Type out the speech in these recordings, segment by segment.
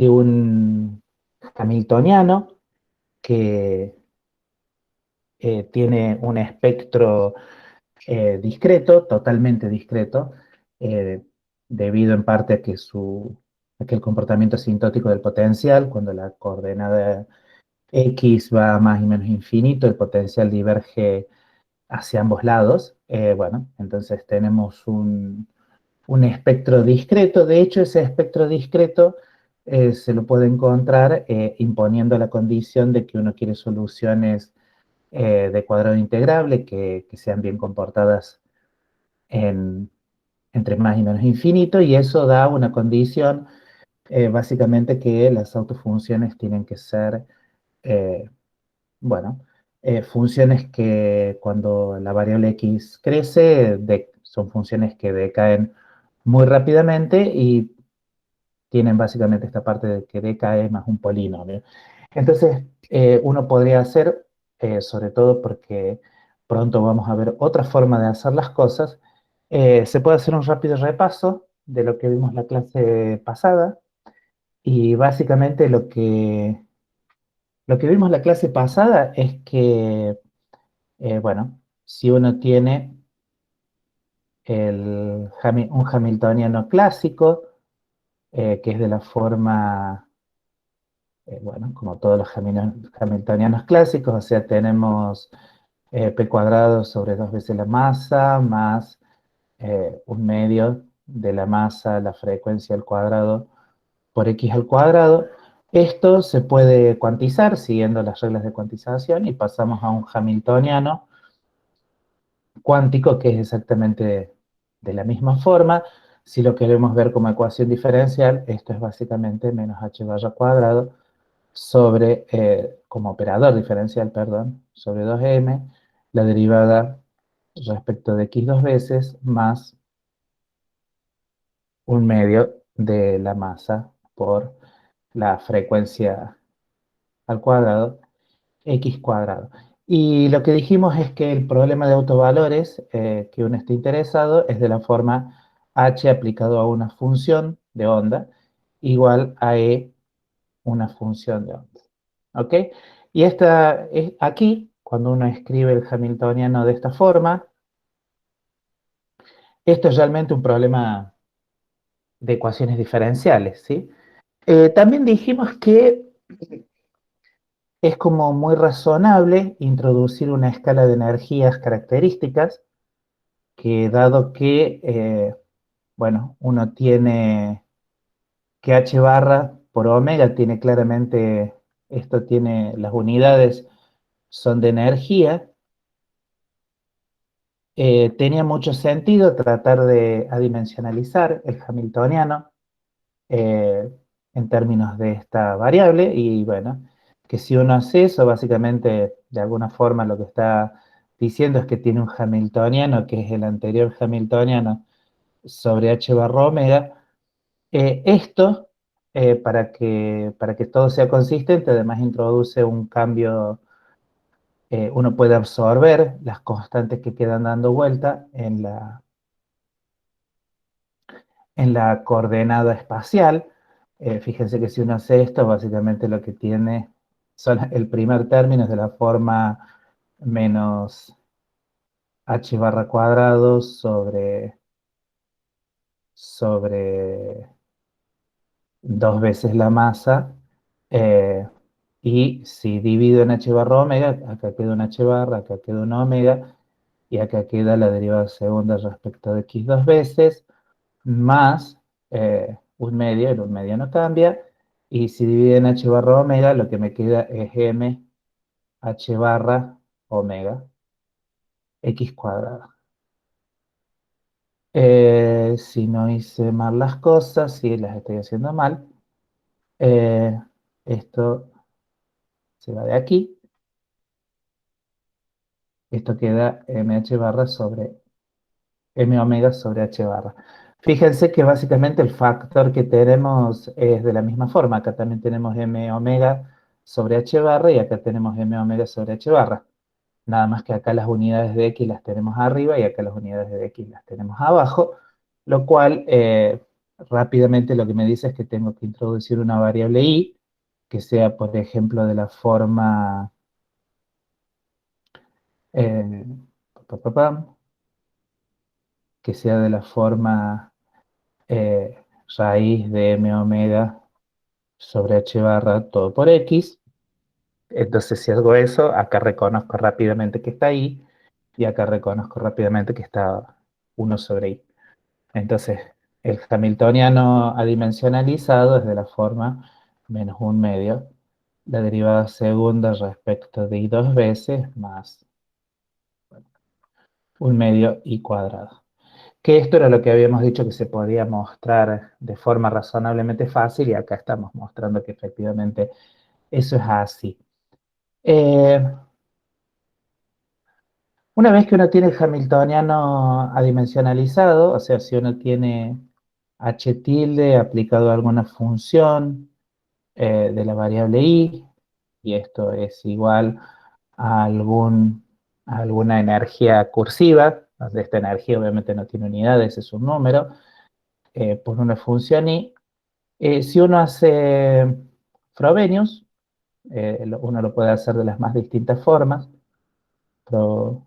de un hamiltoniano que tiene un espectro discreto, totalmente discreto, eh, debido en parte a que el comportamiento asintótico del potencial, cuando la coordenada X va a más y menos infinito, el potencial diverge hacia ambos lados. Bueno, entonces tenemos un espectro discreto. De hecho, ese espectro discreto se lo puede encontrar imponiendo la condición de que uno quiere soluciones de cuadrado integrable que sean bien comportadas en, entre más y menos infinito, y eso da una condición básicamente que las autofunciones tienen que ser, eh, bueno, funciones que cuando la variable x crece, son funciones que decaen muy rápidamente y tienen básicamente esta parte de que decae más un polinomio. Entonces, uno podría hacer, sobre todo porque pronto vamos a ver otra forma de hacer las cosas, se puede hacer un rápido repaso de lo que vimos la clase pasada, y básicamente lo que vimos la clase pasada es que, bueno, si uno tiene un hamiltoniano clásico, que es de la forma, bueno, como todos los hamiltonianos clásicos, o sea, tenemos p cuadrado sobre 2 veces la masa, más un medio de la masa, la frecuencia al cuadrado, por x al cuadrado. Esto se puede cuantizar siguiendo las reglas de cuantización y pasamos a un hamiltoniano cuántico que es exactamente de la misma forma. Si lo queremos ver como ecuación diferencial, esto es básicamente menos h barra cuadrado sobre, como operador diferencial, perdón, sobre 2m, la derivada respecto de x dos veces, más un medio de la masa por la frecuencia al cuadrado, x cuadrado. Y lo que dijimos es que el problema de autovalores que uno esté interesado es de la forma h aplicado a una función de onda igual a e, una función de onda. ¿Ok? Y aquí, cuando uno escribe el hamiltoniano de esta forma, esto es realmente un problema de ecuaciones diferenciales, ¿sí? También dijimos que es como muy razonable introducir una escala de energías características, que dado que, bueno, uno tiene que h barra por omega tiene claramente, esto tiene, las unidades son de energía, tenía mucho sentido tratar de adimensionalizar el hamiltoniano eh, en términos de esta variable, y bueno, que si uno hace eso, básicamente de alguna forma lo que está diciendo es que tiene un hamiltoniano que es el anterior hamiltoniano sobre h barra omega. Esto, para que todo sea consistente, además introduce un cambio, uno puede absorber las constantes que quedan dando vuelta en la coordenada espacial. Fíjense que si uno hace esto, básicamente lo que tiene son el primer término es de la forma menos h barra cuadrado sobre 2 veces la masa, eh, y si divido en h barra omega, acá queda un h barra, acá queda un omega, y acá queda la derivada segunda respecto de x dos veces, más un medio, el un medio no cambia, y si divide en h barra omega, lo que me queda es m h barra omega x cuadrado. Si no hice mal las cosas, si las estoy haciendo mal, eh, esto se va de aquí, esto queda mh barra sobre m omega sobre h barra. Fíjense que básicamente el factor que tenemos es de la misma forma. Acá también tenemos m omega sobre h barra y acá tenemos m omega sobre h barra. Nada más que acá las unidades de x las tenemos arriba y acá las unidades de x las tenemos abajo, lo cual rápidamente lo que me dice es que tengo que introducir una variable i, que sea, por ejemplo, de la forma, eh, pa, pa, pam, que sea de la forma raíz de m omega sobre h barra todo por x. Entonces, si hago eso, acá reconozco rápidamente que está i, y acá reconozco rápidamente que está 1 sobre i. Entonces, el hamiltoniano adimensionalizado es de la forma menos un medio, la derivada segunda respecto de i dos veces más un medio i cuadrado. Que esto era lo que habíamos dicho que se podía mostrar de forma razonablemente fácil, y acá estamos mostrando que efectivamente eso es así. Eh, una vez que uno tiene el hamiltoniano adimensionalizado, o sea, si uno tiene h tilde aplicado a alguna función de la variable i, y esto es igual a, a alguna energía cursiva, donde esta energía obviamente no tiene unidades, es un número, por una función i. Si uno hace Frobenius, uno lo puede hacer de las más distintas formas. Frobenius.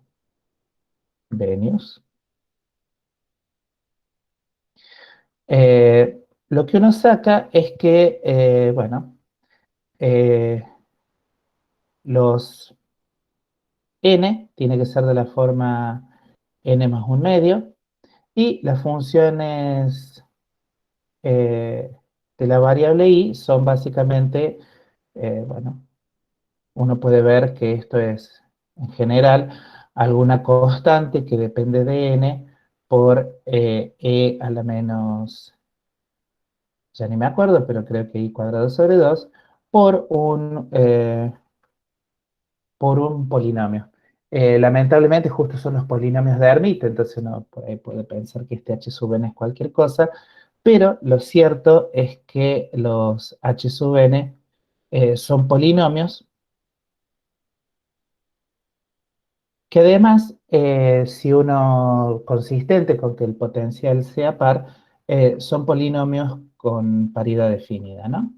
Lo que uno saca es que, bueno, eh, los n tiene que ser de la forma n más un medio, y las funciones de la variable i son básicamente, bueno, uno puede ver que esto es, en general, alguna constante que depende de n por e a la menos, ya ni me acuerdo, pero creo que i cuadrado sobre 2, por por un polinomio. Lamentablemente justo son los polinomios de Hermite, entonces uno por ahí puede pensar que este h sub n es cualquier cosa, pero lo cierto es que los h sub n son polinomios que además, si uno consistente con que el potencial sea par, son polinomios con paridad definida, ¿no?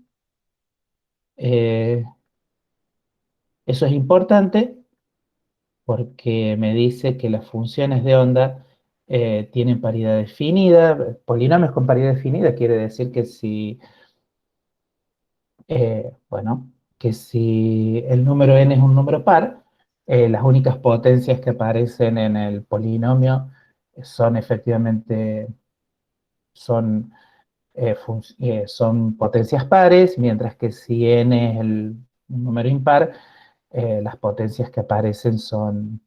Eh, Eso es importante porque me dice que las funciones de onda tienen paridad definida. Polinomios con paridad definida quiere decir que si, bueno, que si el número n es un número par, las únicas potencias que aparecen en el polinomio son efectivamente, son, son potencias pares, mientras que si n es un número impar, las potencias que aparecen son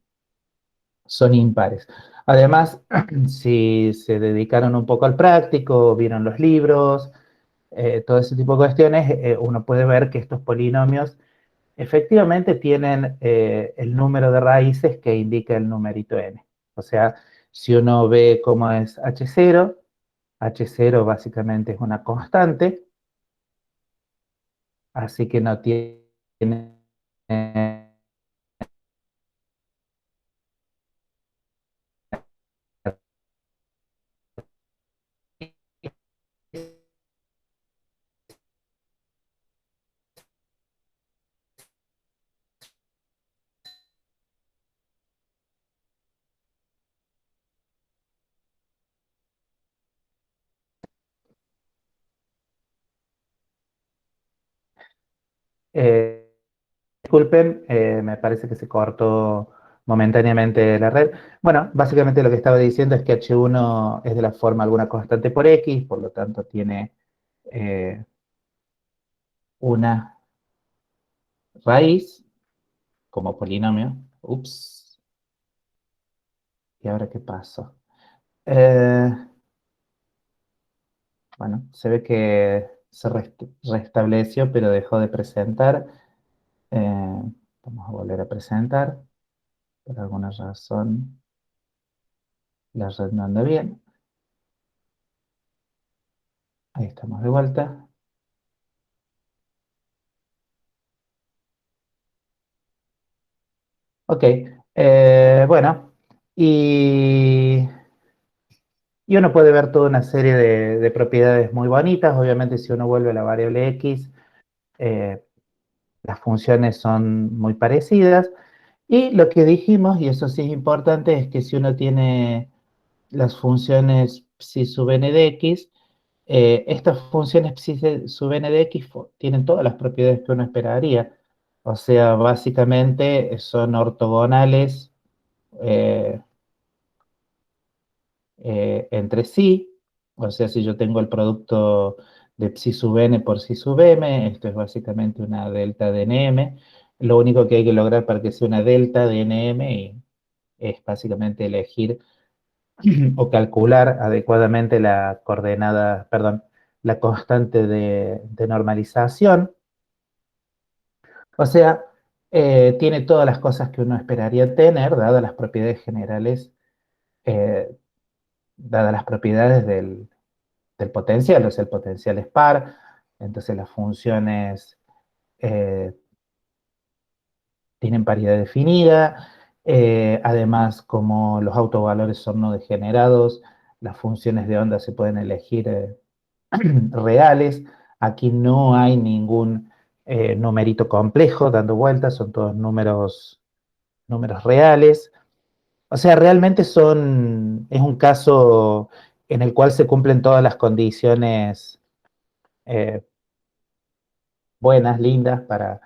impares. Además, si se dedicaron un poco al práctico, vieron los libros, todo ese tipo de cuestiones, uno puede ver que estos polinomios efectivamente tienen el número de raíces que indica el numerito n. O sea, si uno ve cómo es h0, h0 básicamente es una constante, así que no tiene eh, disculpen, me parece que se cortó momentáneamente la red. Bueno, básicamente lo que estaba diciendo es que H1 es de la forma alguna constante por X, por lo tanto tiene eh, una raíz como polinomio. Ups, ¿y ahora qué pasó? Eh, bueno, se ve que se restableció, pero dejó de presentar. Vamos a volver a presentar. Por alguna razón, la red no anda bien. Ahí estamos de vuelta. Ok, bueno, y Y uno puede ver toda una serie de propiedades muy bonitas. Obviamente, si uno vuelve a la variable x, eh, las funciones son muy parecidas. Y lo que dijimos, y eso sí es importante, es que si uno tiene las funciones psi sub n de x, estas funciones psi sub n de x tienen todas las propiedades que uno esperaría. O sea, básicamente son ortogonales eh, entre sí. O sea, si yo tengo el producto de psi sub n por psi sub m, esto es básicamente una delta de nm. Lo único que hay que lograr para que sea una delta de nm es básicamente elegir o calcular adecuadamente la coordenada, perdón, la constante de normalización. O sea, tiene todas las cosas que uno esperaría tener, dadas las propiedades generales, eh, dadas las propiedades del potencial. O sea, el potencial es par, entonces las funciones eh, tienen paridad definida. Además, como los autovalores son no degenerados, las funciones de onda se pueden elegir reales. Aquí no hay ningún numerito complejo dando vueltas, son todos números reales. O sea, realmente es un caso en el cual se cumplen todas las condiciones eh, buenas, lindas para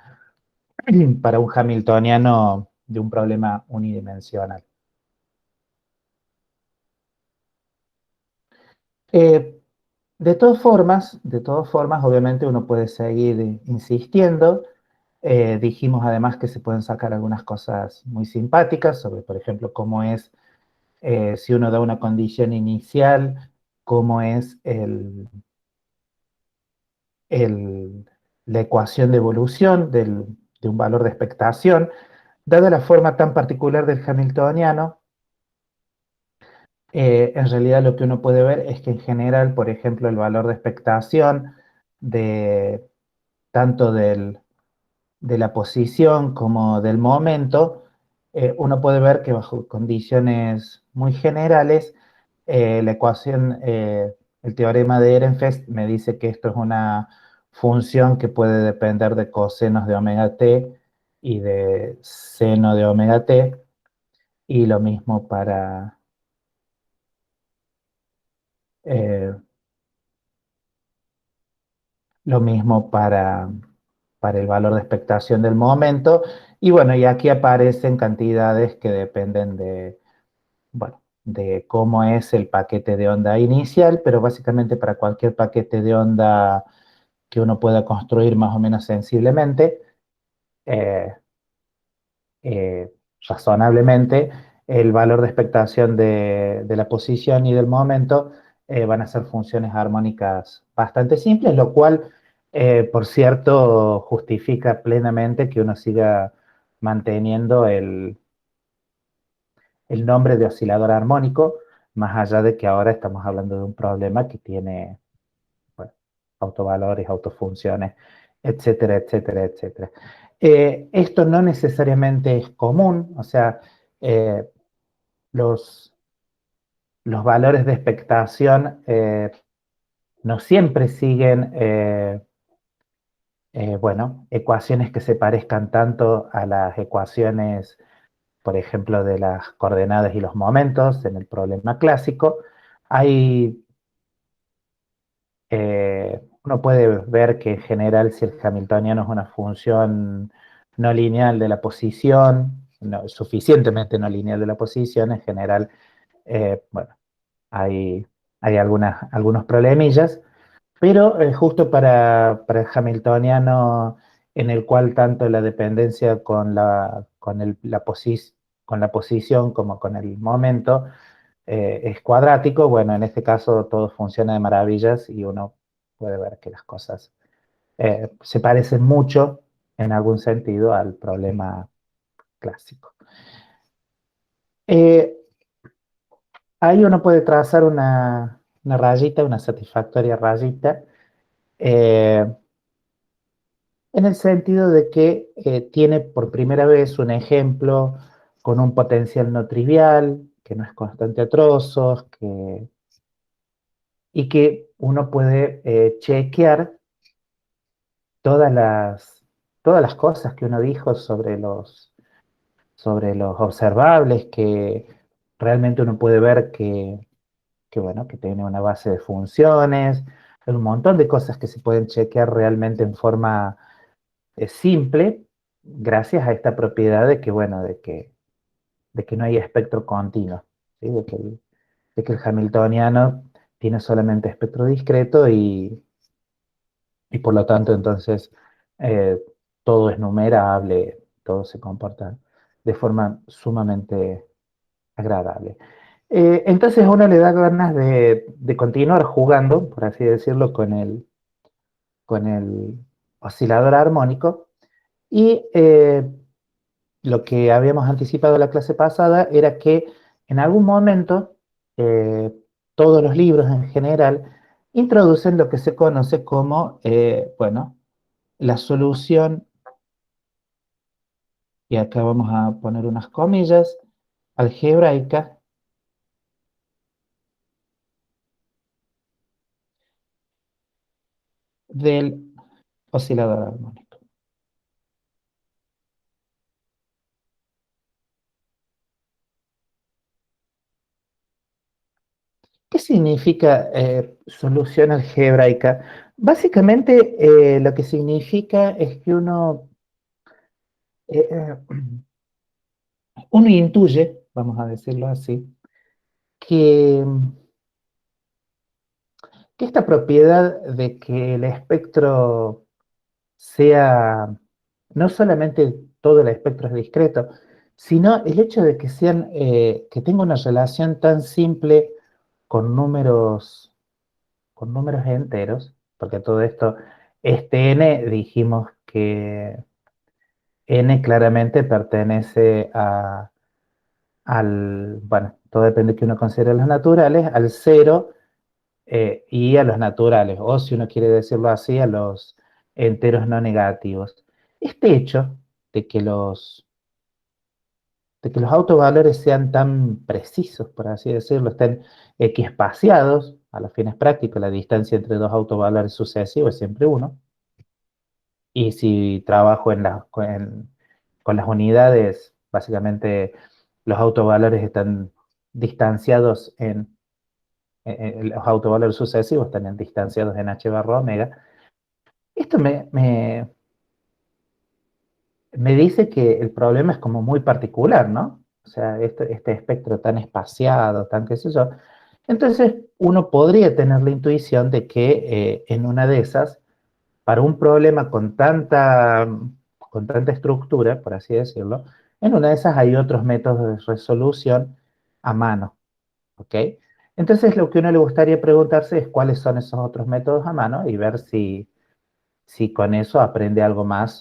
un hamiltoniano de un problema unidimensional. Eh, de todas formas, obviamente uno puede seguir insistiendo. Dijimos además que se pueden sacar algunas cosas muy simpáticas sobre, por ejemplo, cómo es, si uno da una condición inicial, cómo es el- la ecuación de evolución de un valor de expectación. Dada la forma tan particular del hamiltoniano, en realidad lo que uno puede ver es que en general, por ejemplo, el valor de expectación de tanto de la posición como del momento, uno puede ver que bajo condiciones muy generales, la ecuación, el teorema de Ehrenfest me dice que esto es una función que puede depender de cosenos de omega t y de seno de omega t, y eh, lo mismo para el valor de expectación del momento. Y bueno, y aquí aparecen cantidades que dependen bueno, de cómo es el paquete de onda inicial, pero básicamente para cualquier paquete de onda que uno pueda construir más o menos sensiblemente, eh, eh, razonablemente, el valor de expectación de la posición y del momento van a ser funciones armónicas bastante simples, lo cual, por cierto, justifica plenamente que uno siga manteniendo el nombre de oscilador armónico, más allá de que ahora estamos hablando de un problema que tiene, bueno, autovalores, autofunciones, etcétera, etcétera, etcétera. Esto no necesariamente es común. O sea, eh, los, los valores de expectación no siempre siguen, bueno, ecuaciones que se parezcan tanto a las ecuaciones, por ejemplo, de las coordenadas y los momentos en el problema clásico. Hay, Uno puede ver que en general, si el hamiltoniano es una función no lineal de la posición, suficientemente no lineal de la posición, en general, bueno, hay, hay algunos problemillas. Pero justo para el hamiltoniano, en el cual tanto la dependencia con la posición como con el momento es cuadrático, bueno, en este caso todo funciona de maravillas y uno puede ver que las cosas se parecen mucho en algún sentido al problema clásico. Eh, Ahí uno puede trazar una rayita, una satisfactoria rayita, eh, en el sentido de que tiene por primera vez un ejemplo con un potencial no trivial, que no es constante a trozos, que y que uno puede chequear todas todas las cosas que uno dijo sobre los observables, que realmente uno puede ver bueno, que tiene una base de funciones, hay un montón de cosas que se pueden chequear realmente en forma simple, gracias a esta propiedad de que, bueno, de que no hay espectro continuo, ¿sí? De que el hamiltoniano tiene solamente espectro discreto y por lo tanto entonces eh, todo es numerable, todo se comporta de forma sumamente agradable. Entonces a uno le da ganas de continuar jugando, por así decirlo, con el oscilador armónico y lo que habíamos anticipado en la clase pasada era que en algún momento todos los libros en general introducen lo que se conoce como, bueno, la solución, y acá vamos a poner unas comillas, algebraica del oscilador armónico. ¿Qué significa solución algebraica? Básicamente lo que significa es que eh, eh, uno intuye, vamos a decirlo así, que, que esta propiedad de que el espectro sea, no solamente todo el espectro es discreto, sino el hecho de que sean, que tenga una relación tan simple con con números enteros, porque todo esto, este n, dijimos que n claramente pertenece bueno, todo depende de que uno considere los naturales, al cero y a los naturales, o si uno quiere decirlo así, a los enteros no negativos. Este hecho de que de que los autovalores sean tan precisos, por así decirlo, estén equiespaciados, a los fines prácticos, la distancia entre dos autovalores sucesivos es siempre uno, y si trabajo con las unidades, básicamente los autovalores están distanciados los autovalores sucesivos están distanciados en h barra omega. Esto me dice que el problema es como muy particular, ¿no? O sea, este espectro tan espaciado, tan qué sé yo. Entonces, uno podría tener la intuición de que en una de esas, para un problema con tanta estructura, por así decirlo, en una de esas hay otros métodos de resolución a mano, ¿ok? Entonces, lo que uno le gustaría preguntarse es cuáles son esos otros métodos a mano y ver si con eso aprende algo más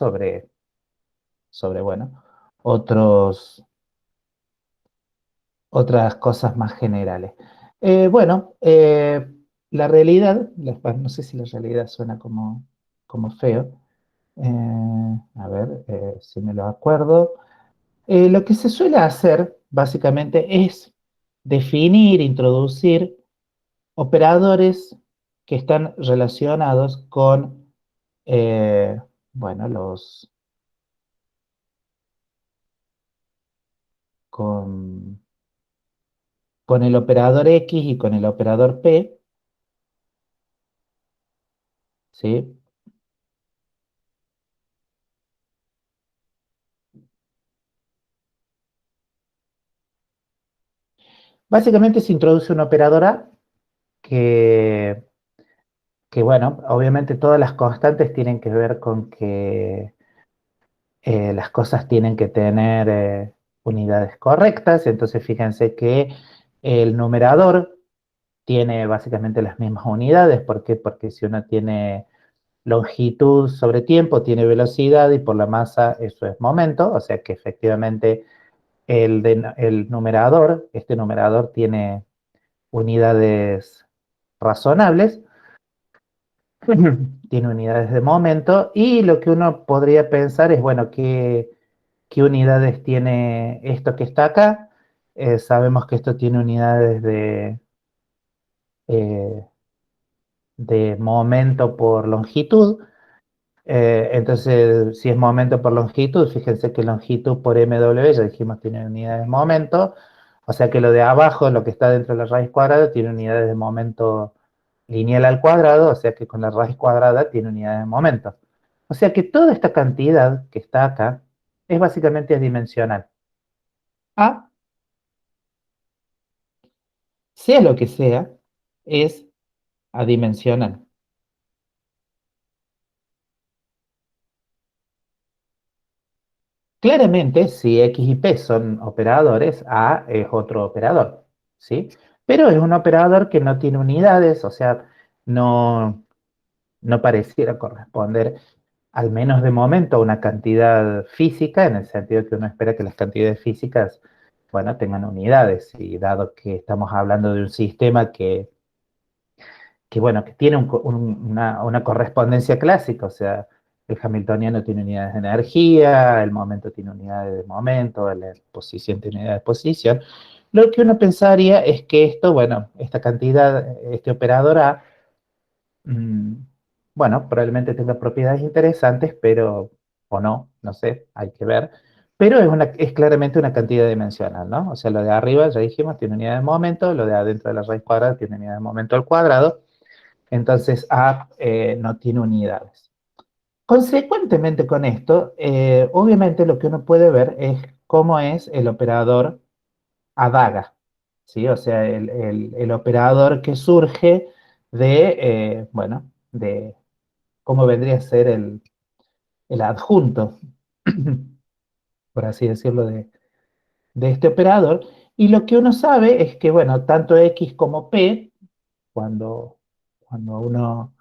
bueno, otros, otras cosas más generales. Bueno, la realidad, no sé si la realidad suena como feo. A ver si me lo acuerdo. Lo que se suele hacer, básicamente, es definir, introducir operadores que están relacionados eh, bueno, con, con el operador X y con el operador P, ¿sí? Básicamente se introduce un operador A que, que, bueno, obviamente todas las constantes tienen que ver con que las cosas tienen que tener unidades correctas, entonces fíjense que el numerador tiene básicamente las mismas unidades. ¿Por qué? Porque si uno tiene longitud sobre tiempo, tiene velocidad y por la masa eso es momento, o sea que efectivamente el numerador, este numerador tiene unidades razonables, tiene unidades de momento y lo que uno podría pensar es, bueno, ¿qué unidades tiene esto que está acá? Sabemos que esto tiene unidades de de momento por longitud. Entonces, si es momento por longitud, fíjense que longitud por MW, ya dijimos, tiene unidades de momento. O sea que lo de abajo, lo que está dentro de la raíz cuadrada, tiene unidades de momento lineal al cuadrado, o sea que con la raíz cuadrada tiene unidades de momento. O sea que toda esta cantidad que está acá es básicamente adimensional. A, sea lo que sea, es adimensional. Claramente, si X y P son operadores, A es otro operador, ¿sí? Pero es un operador que no tiene unidades, o sea, no, no pareciera corresponder, al menos de momento, a una cantidad física, en el sentido que uno espera que las cantidades físicas, bueno, tengan unidades, y dado que estamos hablando de un sistema bueno, que tiene una correspondencia clásica, o sea, el hamiltoniano tiene unidades de energía, el momento tiene unidades de momento, la posición tiene unidades de posición. Lo que uno pensaría es que esto, bueno, esta cantidad, este operador A, mm, bueno, probablemente tenga propiedades interesantes, pero, o no, no sé, hay que ver. Pero es claramente una cantidad dimensional, ¿no? O sea, lo de arriba, ya dijimos, tiene unidades de momento, lo de adentro de la raíz cuadrada tiene unidades de momento al cuadrado, entonces A no tiene unidades. Consecuentemente con esto, obviamente lo que uno puede ver es cómo es el operador adaga, ¿sí? O sea, el operador que surge de, bueno, de cómo vendría a ser el adjunto, por así decirlo, de este operador. Y lo que uno sabe es que, bueno, tanto X como P, cuando, cuando uno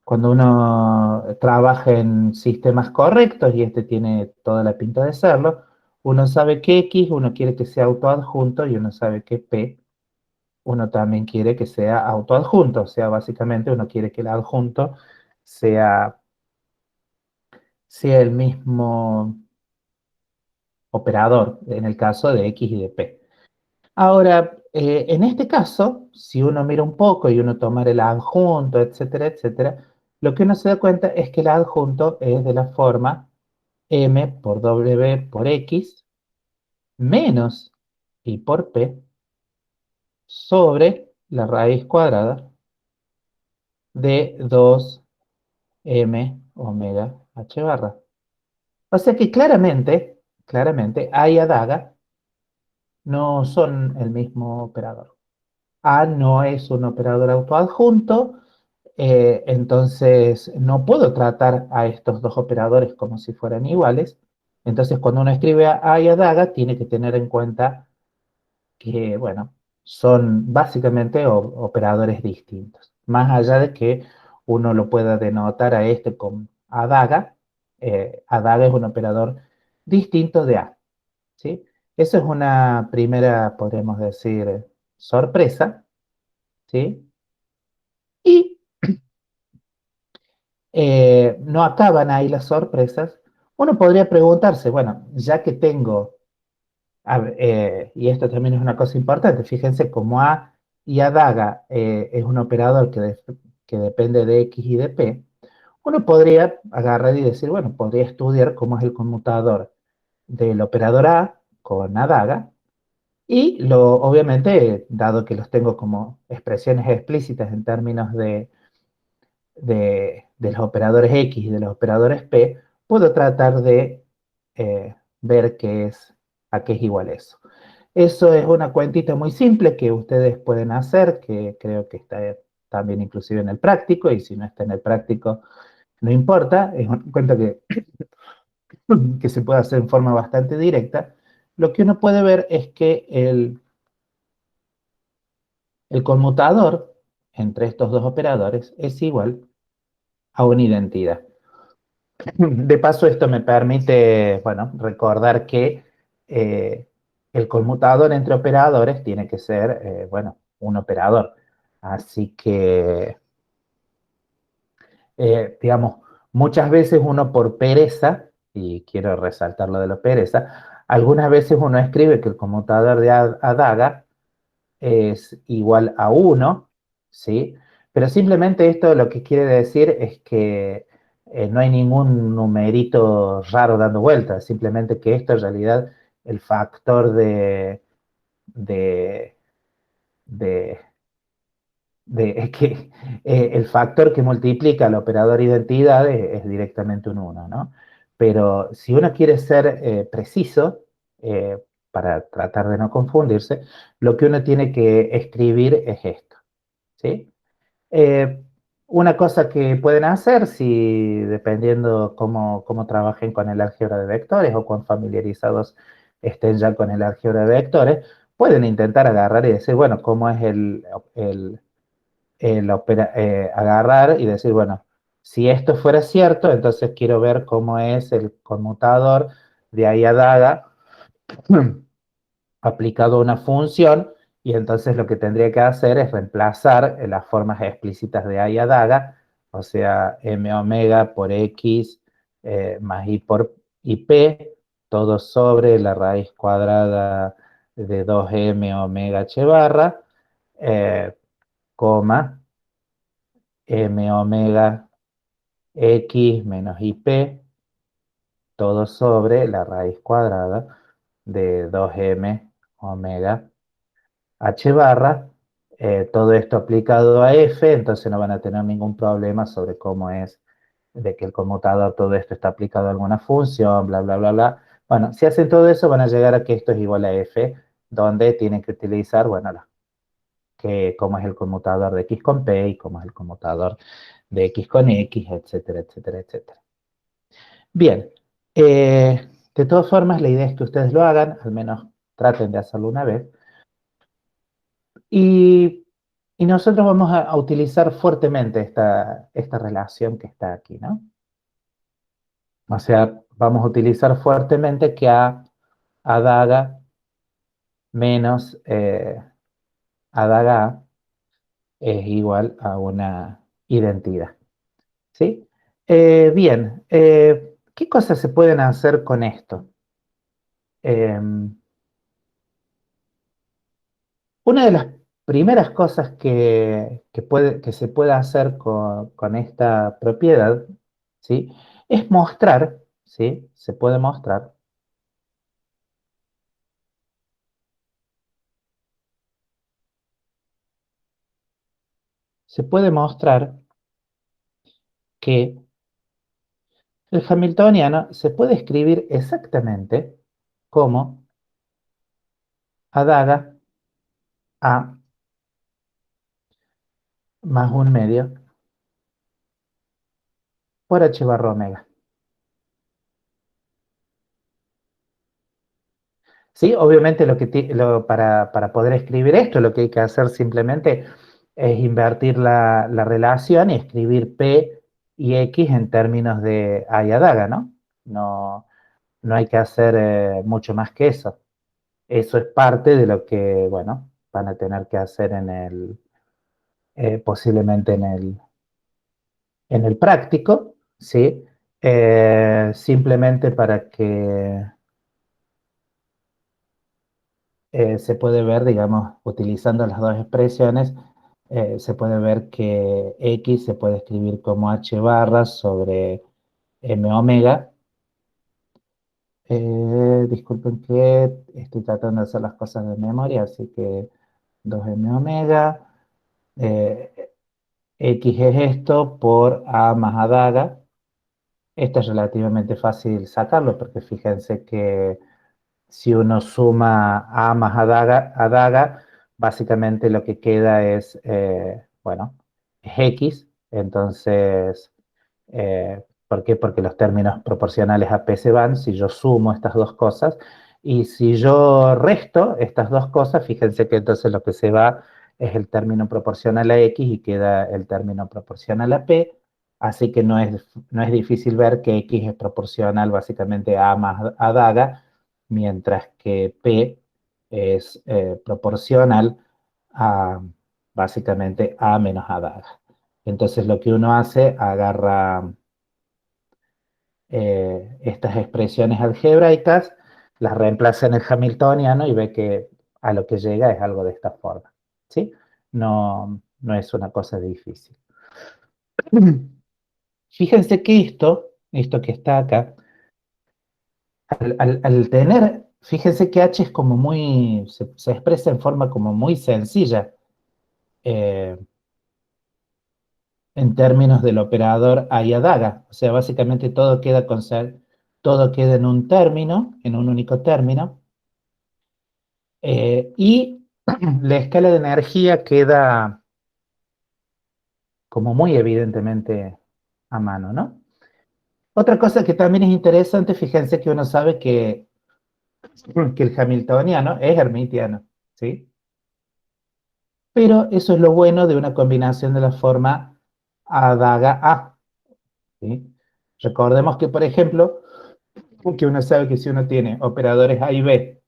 cuando uno trabaja en sistemas correctos, y este tiene toda la pinta de serlo, uno sabe que X, uno quiere que sea autoadjunto, y uno sabe que P, uno también quiere que sea autoadjunto. O sea, básicamente uno quiere que el adjunto sea, sea el mismo operador, en el caso de X y de P. Ahora, en este caso, si uno mira un poco y uno toma el adjunto, etcétera, etcétera, lo que uno se da cuenta es que el adjunto es de la forma M por W por X menos I por P sobre la raíz cuadrada de 2M omega H barra. O sea que claramente, A y Adaga no son el mismo operador. A no es un operador autoadjunto, entonces no puedo tratar a estos dos operadores como si fueran iguales. Entonces, cuando uno escribe A y Adaga, tiene que tener en cuenta que, bueno, son básicamente operadores distintos. Más allá de que uno lo pueda denotar a este con adaga, adaga es un operador distinto de A, ¿sí? Eso es una primera, podemos decir, sorpresa, ¿sí? Y no acaban ahí las sorpresas. Uno podría preguntarse, bueno, ya que tengo y esto también es una cosa importante, fíjense como A y Adaga es un operador que depende de X y de P, uno podría agarrar y decir, bueno, podría estudiar cómo es el conmutador del operador A con Adaga, y obviamente, dado que los tengo como expresiones explícitas en términos de los operadores X y de los operadores P, puedo tratar de ver a qué es igual eso. Eso es una cuentita muy simple que ustedes pueden hacer, que creo que está también inclusive en el práctico, y si no está en el práctico, no importa, es una cuenta que se puede hacer en forma bastante directa. Lo que uno puede ver es que el conmutador entre estos dos operadores es igual a una identidad. De paso, esto me permite, bueno, recordar que eh, el conmutador entre operadores tiene que ser, bueno, un operador. Así que, digamos, muchas veces uno por pereza, y quiero resaltar lo de la pereza, algunas veces uno escribe que el conmutador de Adaga es igual a 1, ¿sí? Pero simplemente esto lo que quiere decir es que no hay ningún numerito raro dando vueltas, simplemente que esto en realidad el factor de, de, es que el factor que multiplica al operador identidad es directamente un uno, ¿no? Pero si uno quiere ser preciso, para tratar de no confundirse, lo que uno tiene que escribir es esto, ¿sí? Eh, una cosa que pueden hacer, si dependiendo cómo trabajen con el álgebra de vectores o cuán familiarizados estén ya con el álgebra de vectores, pueden intentar agarrar y decir, bueno, cómo es el, agarrar y decir, bueno, si esto fuera cierto, entonces quiero ver cómo es el conmutador de ahí a daga aplicado a una función, y entonces lo que tendría que hacer es reemplazar las formas explícitas de a y a daga, o sea, m omega por x más i por p, todo sobre la raíz cuadrada de 2m omega h barra, eh, coma, m omega x menos ip, todo sobre la raíz cuadrada de 2m omega h barra, todo esto aplicado a f, entonces no van a tener ningún problema sobre cómo es de que el conmutador, todo esto está aplicado a alguna función, bla, bla, bla, bla. Bueno, si hacen todo eso, van a llegar a que esto es igual a f, donde tienen que utilizar, bueno, que cómo es el conmutador de x con p y cómo es el conmutador de x con x, etcétera, etcétera, etcétera. Bien, de todas formas, la idea es que ustedes lo hagan, al menos traten de hacerlo una vez. Y, y nosotros vamos a utilizar fuertemente esta relación que está aquí, ¿no? O sea, vamos a utilizar fuertemente que a daga menos a daga A es igual a una identidad, ¿sí? Bien, ¿qué cosas se pueden hacer con esto? Em, Una de las primeras cosas que se puede hacer con esta propiedad, ¿sí? Es mostrar, ¿sí? Se puede mostrar que el hamiltoniano se puede escribir exactamente como a daga a más un medio por h barra omega. ¿Sí? Obviamente para poder escribir esto, lo que hay que hacer simplemente es invertir la relación y escribir P y X en términos de A y a daga, ¿no? No, no hay que hacer mucho más que eso. Eso es parte de lo que, bueno, van a tener que hacer posiblemente en el práctico, ¿sí? Simplemente para que se puede ver, digamos, utilizando las dos expresiones, se puede ver que X se puede escribir como H barra sobre M omega. Disculpen que estoy tratando de hacer las cosas de memoria, así que 2M omega. eh, X es esto por A más A daga. Esto es relativamente fácil sacarlo porque fíjense que si uno suma A más a daga, básicamente lo que queda es, bueno, es X. Entonces, ¿por qué? Porque los términos proporcionales a P se van si yo sumo estas dos cosas. Y si yo resto estas dos cosas, fíjense que entonces lo que se va es el término proporcional a X y queda el término proporcional a P. Así que no es difícil ver que X es proporcional básicamente a más a daga, mientras que P es proporcional a básicamente A menos A daga. Entonces lo que uno hace, agarra estas expresiones algebraicas, las reemplaza en el hamiltoniano y ve que a lo que llega es algo de esta forma, ¿sí? No, no es una cosa difícil. Fíjense que esto que está acá, al tener, fíjense que H es como muy, se expresa en forma como muy sencilla eh, en términos del operador Ayadaga. O sea, básicamente todo queda todo queda en un término, en un único término, y la escala de energía queda como muy evidentemente a mano, ¿no? Otra cosa que también es interesante, fíjense que uno sabe que el hamiltoniano es hermitiano, ¿sí? Pero eso es lo bueno de una combinación de la forma Adaga-A, ¿sí? Recordemos que, por ejemplo, que uno sabe que si uno tiene operadores A y B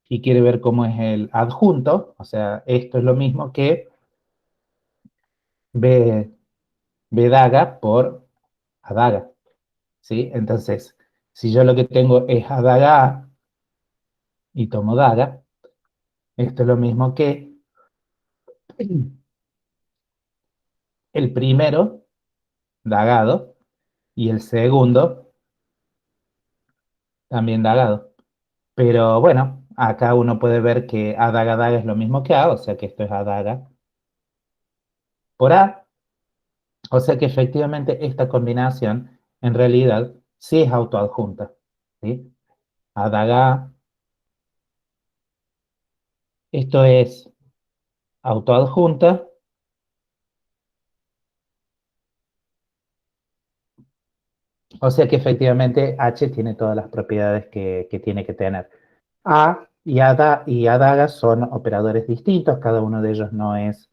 y quiere ver cómo es el adjunto, o sea, esto es lo mismo que B, B daga por Adaga, ¿sí? Entonces, si yo lo que tengo es Adaga A y tomo daga, esto es lo mismo que el primero dagado y el segundo también dagado. Pero bueno, acá uno puede ver que A daga daga es lo mismo que A, o sea que esto es A daga por A, o sea que efectivamente esta combinación en realidad sí es autoadjunta, ¿sí? A daga A, esto es autoadjunta, o sea que efectivamente H tiene todas las propiedades que tiene que tener. A y A daga son operadores distintos, cada uno de ellos no es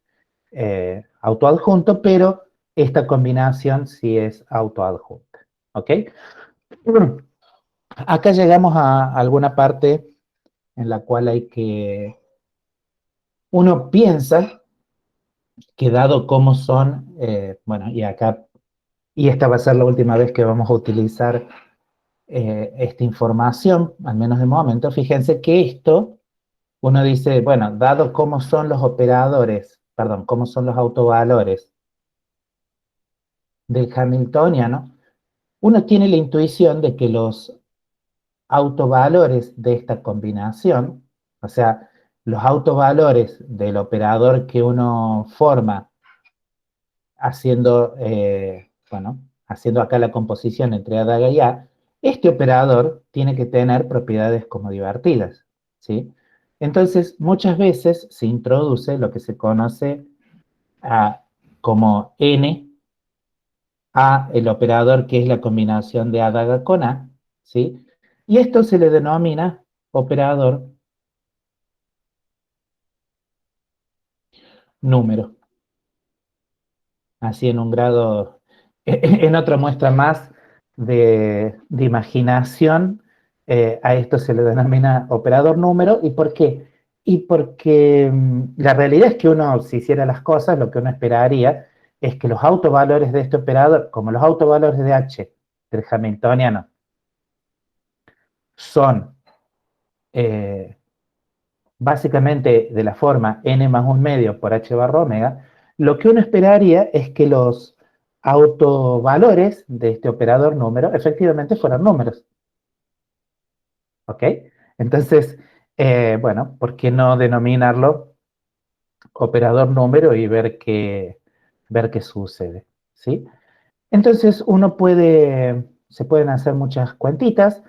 autoadjunto, pero esta combinación sí es autoadjunta. ¿Ok? Bueno, acá llegamos a alguna parte en la cual uno piensa que dado cómo son, bueno, y esta va a ser la última vez que vamos a utilizar esta información, al menos de momento, fíjense que esto, uno dice, bueno, dado cómo son los operadores, perdón, cómo son los autovalores del hamiltoniano, uno tiene la intuición de que los autovalores de esta combinación, o sea, los autovalores del operador que uno forma haciendo, bueno, haciendo acá la composición entre A y A, este operador tiene que tener propiedades como divertidas, ¿sí? Entonces, muchas veces se introduce lo que se conoce como N a el operador que es la combinación de A daga con A, ¿sí? Y esto se le denomina operador número, así en un grado, en otra muestra más de imaginación, a esto se le denomina operador número. ¿Y por qué? Y porque la realidad es que uno, si hiciera las cosas, lo que uno esperaría es que los autovalores de este operador, como los autovalores de H del hamiltoniano, son básicamente de la forma n más un medio por h barra omega, lo que uno esperaría es que los autovalores de este operador número efectivamente fueran números. ¿Ok? Entonces, bueno, ¿por qué no denominarlo operador número y ver qué sucede? ¿Sí? Entonces, se pueden hacer muchas cuentitas.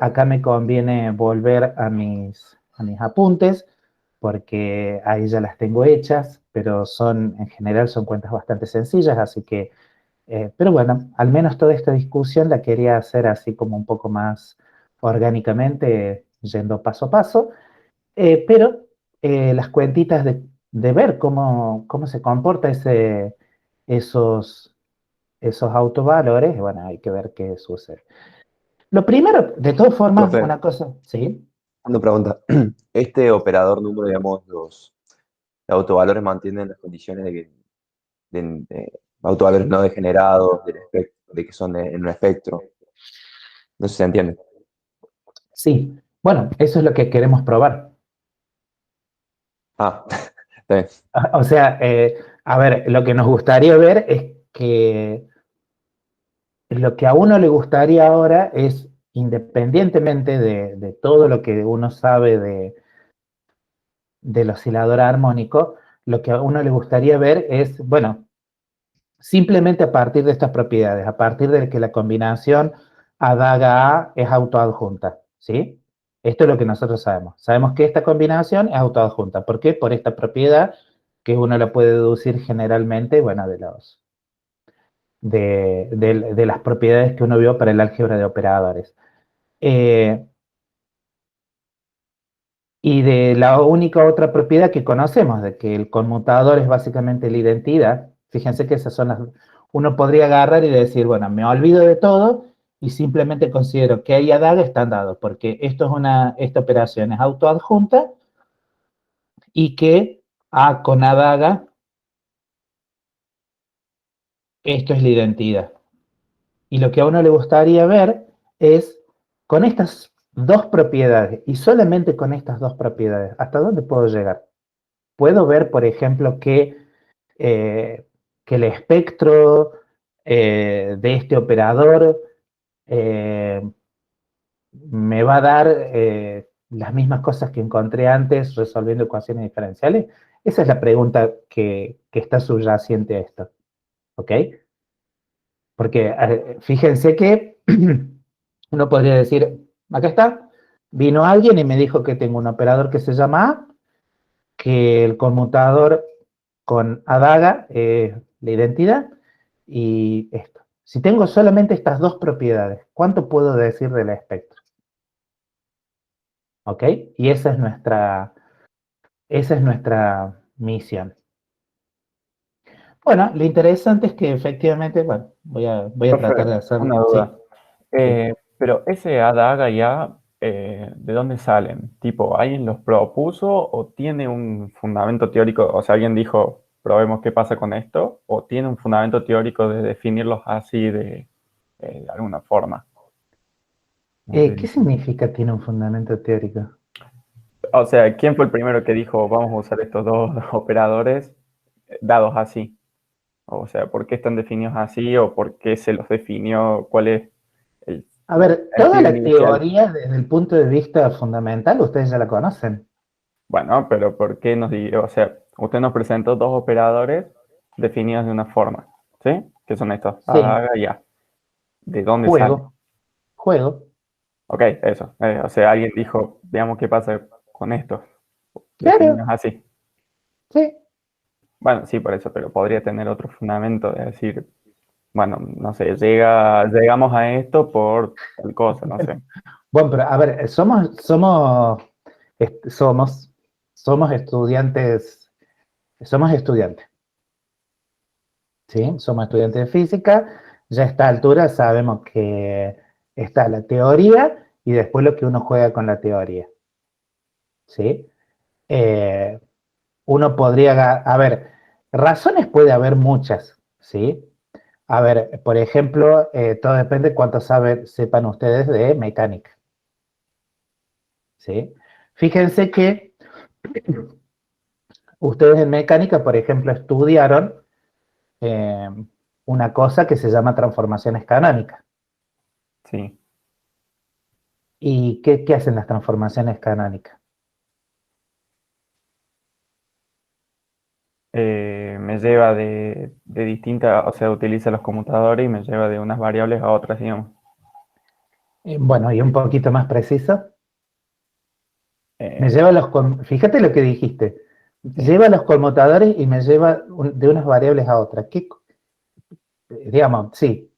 Acá me conviene volver a mis apuntes, porque ahí ya las tengo hechas, pero en general son cuentas bastante sencillas, así que, pero bueno, al menos toda esta discusión la quería hacer así como un poco más orgánicamente, yendo paso a paso, pero las cuentitas de ver cómo se comporta esos autovalores, bueno, hay que ver qué sucede. Lo primero, de todas formas, Profe, una cosa, ¿sí? una pregunta. Este operador número, digamos, los autovalores mantienen las condiciones de autovalores no degenerados, de que son en un espectro. No sé si se entiende. Sí. Bueno, eso es lo que queremos probar. Ah, O sea, a ver, lo que nos gustaría ver es que lo que a uno le gustaría ahora es, independientemente de todo lo que uno sabe del oscilador armónico, lo que a uno le gustaría ver es, bueno, simplemente a partir de estas propiedades, a partir de que la combinación A-daga-A es autoadjunta, ¿sí? Esto es lo que nosotros sabemos. Sabemos que esta combinación es autoadjunta. ¿Por qué? Por esta propiedad que uno la puede deducir generalmente, bueno, de las propiedades que uno vio para el álgebra de operadores. Y de la única otra propiedad que conocemos, de que el conmutador es básicamente la identidad, fíjense que esas son las... Uno podría agarrar y decir, bueno, me olvido de todo y simplemente considero que A y ADAGA están dados, porque esta operación es autoadjunta y que A con ADAGA, esto es la identidad. Y lo que a uno le gustaría ver es, con estas dos propiedades, y solamente con estas dos propiedades, ¿hasta dónde puedo llegar? Puedo ver, por ejemplo, que el espectro de este operador me va a dar las mismas cosas que encontré antes resolviendo ecuaciones diferenciales. Esa es la pregunta que está subyacente a esto. ¿Ok? Porque fíjense que uno podría decir, acá está, vino alguien y me dijo que tengo un operador que se llama A, que el conmutador con ADAGA, la identidad, y esto. Si tengo solamente estas dos propiedades, ¿cuánto puedo decir del espectro? ¿Ok? Y esa es nuestra misión. Bueno, lo interesante es que efectivamente, bueno, voy a tratar Profe, de hacerlo. una Sí, duda. sí. Pero ese ADA ya, ¿de dónde salen? Tipo, ¿alguien los propuso o tiene un fundamento teórico? O sea, alguien dijo, probemos qué pasa con esto, o tiene un fundamento teórico de definirlos así de alguna forma. No sé. ¿Qué significa tiene un fundamento teórico? O sea, ¿quién fue el primero que dijo, vamos a usar estos dos operadores dados así? O sea, ¿por qué están definidos así o por qué se los definió? ¿Cuál es el, A ver, el toda fin la inicial? teoría desde el punto de vista fundamental, ustedes ya la conocen. Bueno, pero ¿por qué nos dio? O sea, usted nos presentó dos operadores definidos de una forma, ¿sí? ¿Qué son estos? Sí, Haga ya. ¿De dónde salen? juego, juego. Ok, eso. O sea, alguien dijo, veamos qué pasa con estos definidos Claro, así. sí. Bueno, sí, por eso, pero podría tener otro fundamento de decir, bueno, no sé, llegamos a esto por tal cosa, no sé. Bueno, pero a ver, est- somos, somos estudiantes, ¿sí? Somos estudiantes de física, ya a esta altura sabemos que está la teoría y después lo que uno juega con la teoría, ¿sí? Eh, Uno podría, a ver, razones puede haber muchas, ¿sí? A ver, por ejemplo, todo depende de cuánto sepan ustedes de mecánica, ¿sí? Fíjense que ustedes en mecánica, por ejemplo, estudiaron eh, una cosa que se llama transformaciones canónicas. Sí. ¿Y qué hacen las transformaciones canónicas? Me lleva de distintas, o sea, utiliza los conmutadores y me lleva de unas variables a otras, digamos. Bueno, y un poquito más preciso, me Eh, lleva fíjate lo que dijiste, sí. lleva los conmutadores y me lleva de unas variables a otras. Digamos, sí,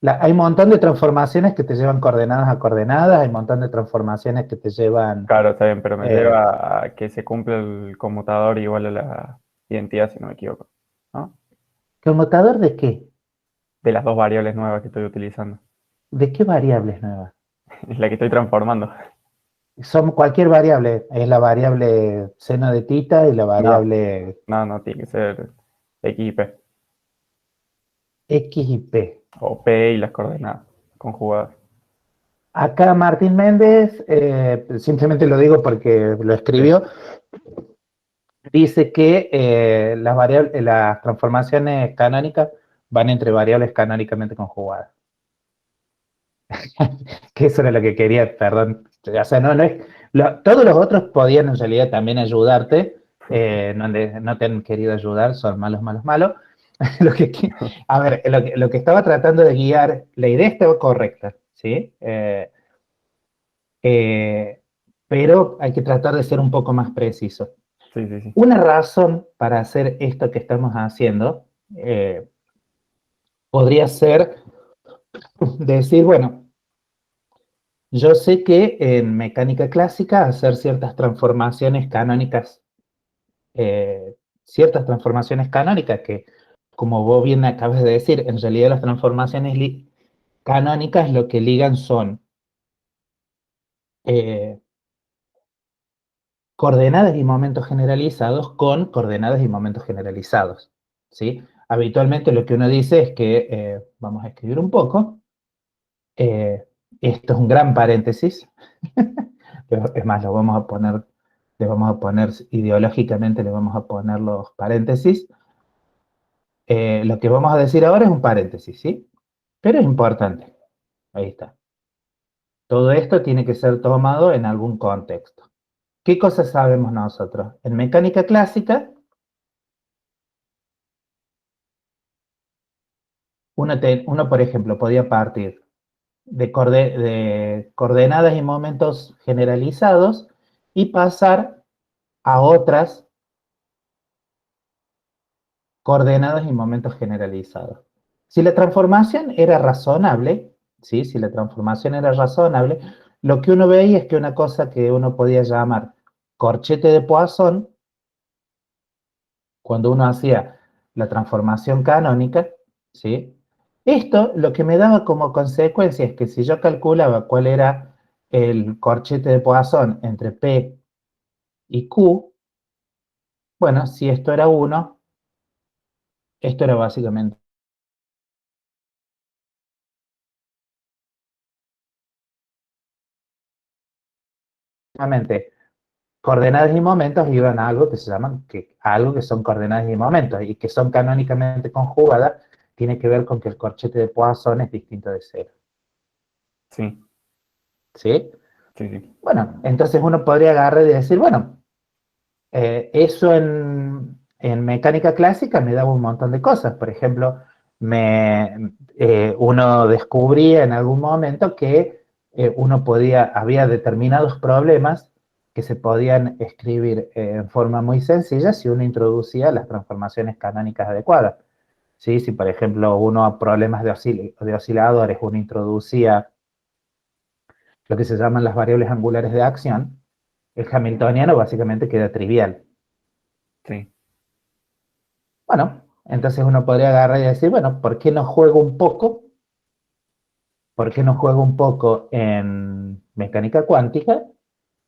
hay un montón de transformaciones que te llevan coordenadas a coordenadas, hay un montón de transformaciones que te llevan... Claro, está bien, pero me eh, lleva a que se cumpla el conmutador igual a la identidad, si no me equivoco, ¿no? ¿Conmutador de qué? De las dos variables nuevas que estoy utilizando. ¿De qué variables nuevas? Es la que estoy transformando. Son cualquier variable, es la variable seno de tita y la No, variable no, tiene que ser X y P. X y P. O P y las coordenadas conjugadas. Acá Martín Méndez, simplemente lo digo porque lo Sí, escribió, dice que las transformaciones canónicas van entre variables canónicamente conjugadas. Que eso era lo que quería, perdón. O sea, no es, todos los otros podían en realidad también ayudarte, no te han querido ayudar, son malos, malos, malos. A ver, lo que estaba tratando de guiar, la idea estaba correcta, ¿sí? Pero hay que tratar de ser un poco más preciso. Sí, sí, sí. Una razón para hacer esto que estamos haciendo podría ser decir, bueno, yo sé que en mecánica clásica hacer ciertas transformaciones canónicas que, como vos bien acabas de decir, en realidad las transformaciones canónicas lo que ligan son eh, coordenadas y momentos generalizados con coordenadas y momentos generalizados, ¿sí? Habitualmente lo que uno dice es que, vamos a escribir un poco, esto es un gran paréntesis, es más, le vamos a poner ideológicamente, le vamos a poner los paréntesis. Lo que vamos a decir ahora es un paréntesis, ¿sí? Pero es importante. Ahí está. Todo esto tiene que ser tomado en algún contexto. ¿Qué cosas sabemos nosotros? En mecánica clásica, uno, por ejemplo, podía partir de coordenadas y momentos generalizados y pasar a otras coordenadas y momentos generalizados. Si la transformación era razonable, ¿sí? Si la transformación era razonable, lo que uno veía es que una cosa que uno podía llamar corchete de Poisson, cuando uno hacía la transformación canónica, ¿sí? Esto lo que me daba como consecuencia es que si yo calculaba cuál era el corchete de Poisson entre P y Q, bueno, si esto era 1, esto era básicamente coordenadas y momentos iban a algo que se llaman, algo que son coordenadas y momentos, y que son canónicamente conjugadas, tiene que ver con que el corchete de Poisson es distinto de cero. Sí, ¿Sí? sí, sí. Bueno, entonces uno podría agarrar y decir, bueno, eso en mecánica clásica me daba un montón de cosas. Por ejemplo, uno descubría en algún momento que había determinados problemas que se podían escribir en forma muy sencilla si uno introducía las transformaciones canónicas adecuadas. ¿Sí? Si, por ejemplo, uno a problemas de osciladores, uno introducía lo que se llaman las variables angulares de acción, el hamiltoniano básicamente queda trivial. Sí, Bueno, entonces uno podría agarrar y decir, bueno, ¿por qué no juego un poco? ¿Por qué no juego un poco en mecánica cuántica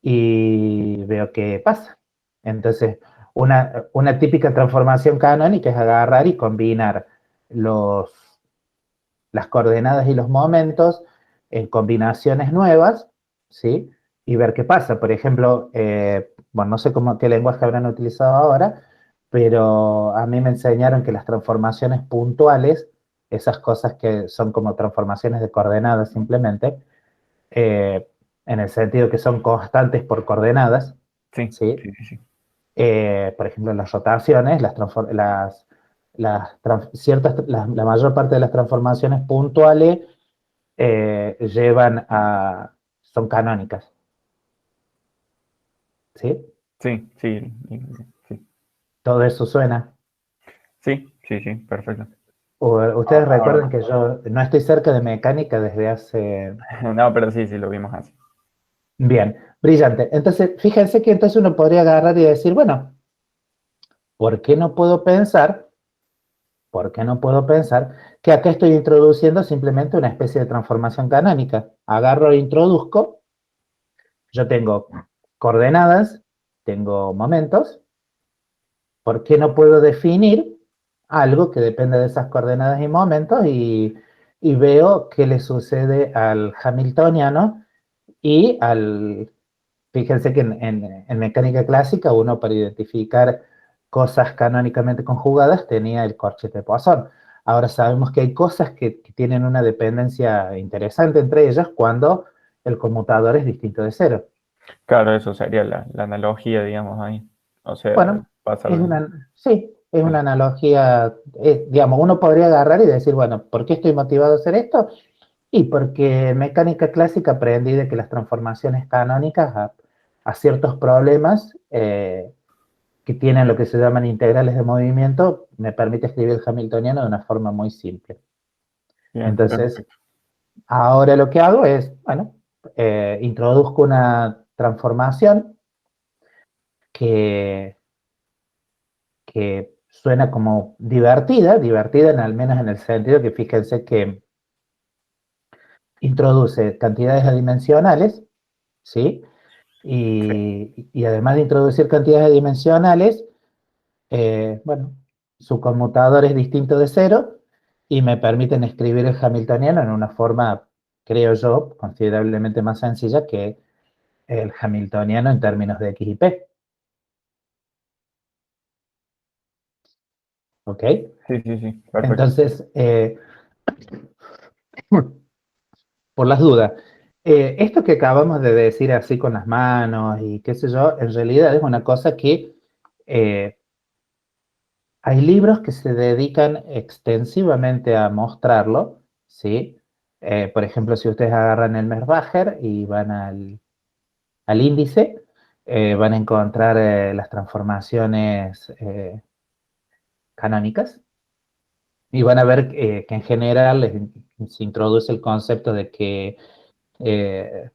y veo qué pasa? Entonces, una típica transformación canónica es agarrar y combinar las coordenadas y los momentos en combinaciones nuevas, ¿sí? Y ver qué pasa. Por ejemplo, bueno, no sé qué lenguaje habrán utilizado ahora, pero a mí me enseñaron que las transformaciones puntuales, esas cosas que son como transformaciones de coordenadas simplemente, eh, en el sentido que son constantes por coordenadas, sí, ¿sí? sí, sí, sí. Por ejemplo, las rotaciones, la mayor parte de las transformaciones puntuales son canónicas, ¿sí? Sí, sí, sí. Todo eso suena. Sí, sí, sí, perfecto. Ustedes recuerden que yo no estoy cerca de mecánica desde hace... No, pero sí, sí, lo vimos así. Bien, brillante. Entonces, fíjense que entonces uno podría agarrar y decir, bueno, ¿por qué no puedo pensar? ¿Por qué no puedo pensar que acá estoy introduciendo simplemente una especie de transformación canónica? Agarro e introduzco, yo tengo coordenadas, tengo momentos, ¿por qué no puedo definir algo que depende de esas coordenadas y momentos y veo qué le sucede al hamiltoniano y al fíjense que en mecánica clásica uno para identificar cosas canónicamente conjugadas tenía el corchete de Poisson. Ahora sabemos que hay cosas que tienen una dependencia interesante entre ellas cuando el conmutador es distinto de cero. Claro, eso sería la analogía, digamos, ahí. O sea, Bueno, pasar. sí, es una analogía, digamos, uno podría agarrar y decir, bueno, ¿por qué estoy motivado a hacer esto? Y porque en mecánica clásica aprendí de que las transformaciones canónicas a ciertos problemas que tienen lo que se llaman integrales de movimiento me permite escribir el hamiltoniano de una forma muy simple. Bien, Entonces, perfecto. ahora lo que hago es, bueno, introduzco una transformación que, que suena como divertida al menos en el sentido que fíjense que introduce cantidades adimensionales, ¿sí? Y además de introducir cantidades adimensionales, bueno, su conmutador es distinto de cero y me permiten escribir el hamiltoniano en una forma, creo yo, considerablemente más sencilla que el hamiltoniano en términos de x y p. ¿Ok? Sí, sí, sí, perfecto. Entonces, por las dudas, esto que acabamos de decir así con las manos y qué sé yo, en realidad es una cosa que eh, hay libros que se dedican extensivamente a mostrarlo, ¿sí? Por ejemplo, si ustedes agarran el Mersbacher y van al índice, van a encontrar las transformaciones canónicas y van a ver que en general se introduce el concepto de que eh,